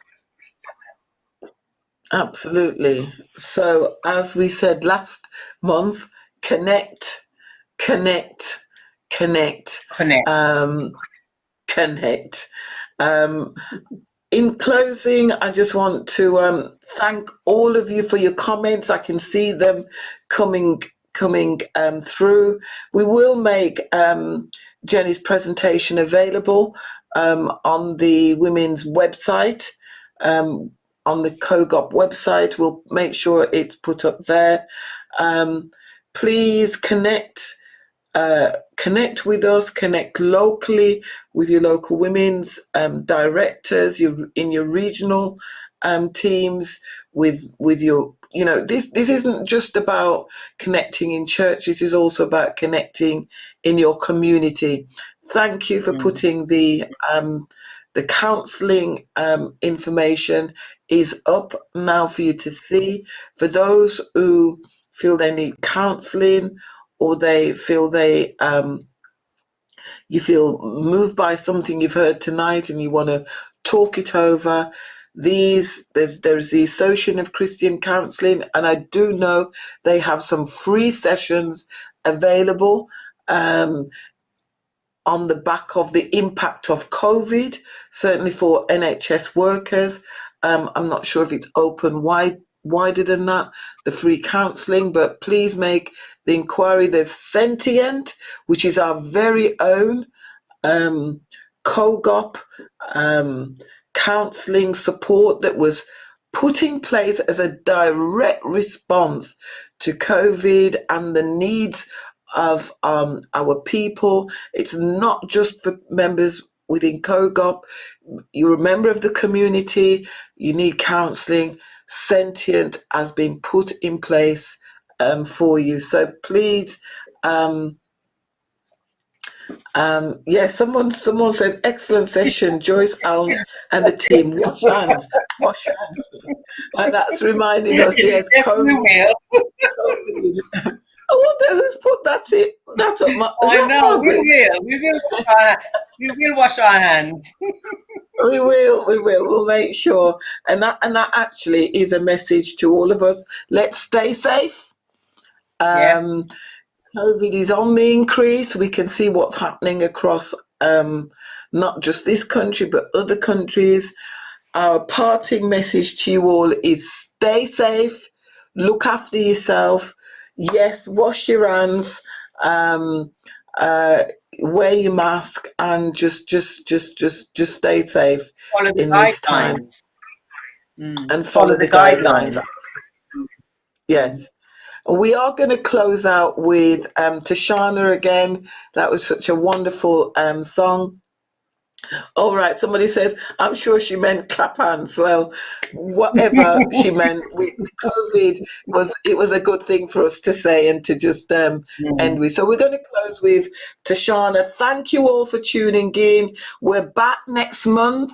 Absolutely. So as we said last month, connect. Connect. In closing, I just want to thank all of you for your comments. I can see them coming through. We will make Jenny's presentation available on the women's website, on the COGOP website. We'll make sure it's put up there. Please connect with us, connect locally with your local women's directors, in your regional teams, with your, this isn't just about connecting in church, this is also about connecting in your community. Thank you for putting the counselling information is up now for you to see. For those who feel they need counselling, or they feel you feel moved by something you've heard tonight and you want to talk it over, there's the Association of Christian Counselling, and I do know they have some free sessions available on the back of the impact of COVID, certainly for NHS workers. I'm not sure if it's open wider than that, the free counselling, but please make the inquiry. There's Sentient, which is our very own COGOP counselling support that was put in place as a direct response to COVID and the needs of our people. It's not just for members within COGOP. You're a member of the community, you need counselling. Sentient has been put in place for you. So please, someone said excellent session, Joyce, Al, and the team. Wash hands. And that's reminding us, yes, Yes, we COVID. will. I wonder who's put that up. I know, we will. We will wash our hands. We will. We'll make sure. And that actually is a message to all of us. Let's stay safe. Yes. COVID is on the increase. We can see what's happening across not just this country, but other countries. Our parting message to you all is stay safe, look after yourself. Yes, wash your hands, wear your mask, and just stay safe Follow the in this time. guidelines. And follow the guidelines. Yes. We are going to close out with Tashana again. That was such a wonderful song. All right, somebody says, I'm sure she meant clap hands. Well, whatever she meant, COVID was a good thing for us to say and to just end with. So we're going to close with Tashana. Thank you all for tuning in. We're back next month.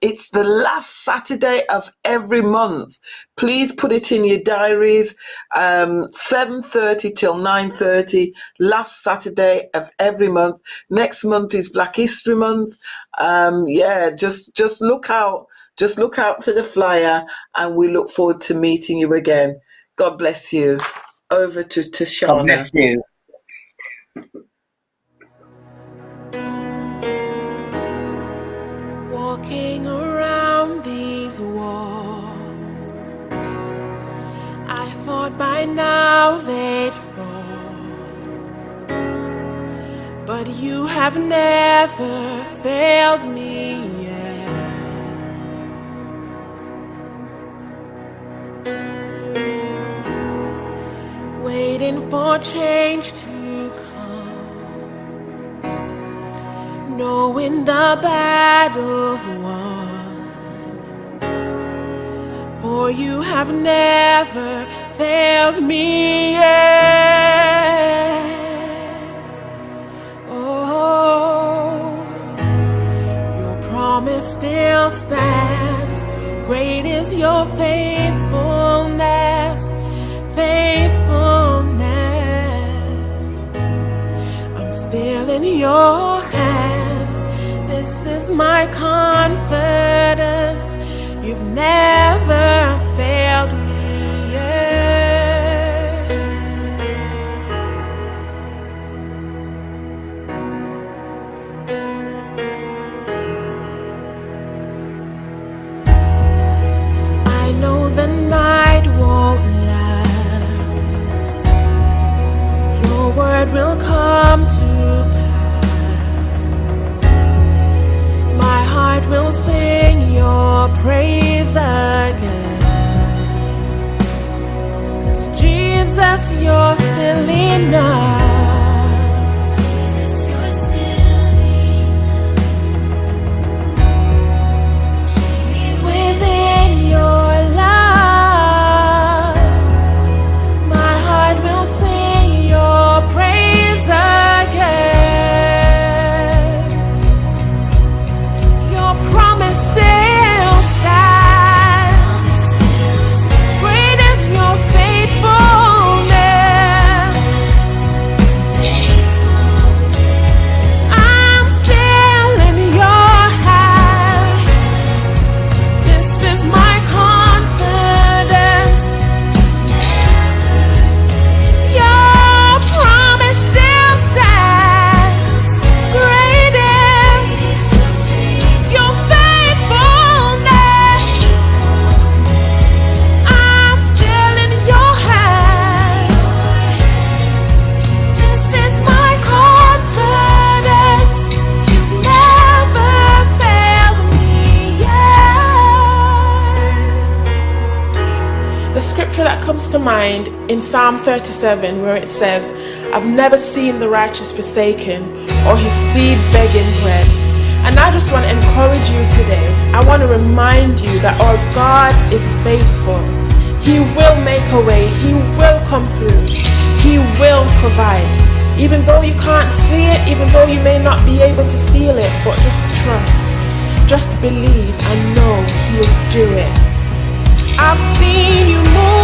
It's the last Saturday of every month. Please put it in your diaries. 7:30 till 9:30, last Saturday of every month. Next month is Black History Month. Just look out. Just look out for the flyer, and we look forward to meeting you again. God bless you. Over to Tashana. God bless you. Walking around these walls, I thought by now they'd fall, but you have never failed me yet. Waiting for change to come, knowing the battle's won, for you have never failed me yet. Oh, your promise still stands. Great is your faithfulness, faithfulness. I'm still in your hands. This is my confidence. You've never failed me yet. I know the night won't last. Your word will come to pass. My heart will sing your praise again. 'Cause Jesus, you're still enough. Jesus, you're still enough. Keep me Within your love, my heart will sing your praise again. Your promise still stands. Great is your faithfulness. I'm still in your hands. This is my confidence. Your promise still stands. Great is your faithfulness. I'm still in your hands. This is my confidence. You've never failed me yet. The scripture that comes to mind in Psalm 37, where it says, I've never seen the righteous forsaken or his seed begging bread. And I just want to encourage you today. I want to remind you that our God is faithful. He will make a way. He will come through. He will provide. Even though you can't see it, even though you may not be able to feel it, but just trust. Just believe and know he'll do it. I've seen you move.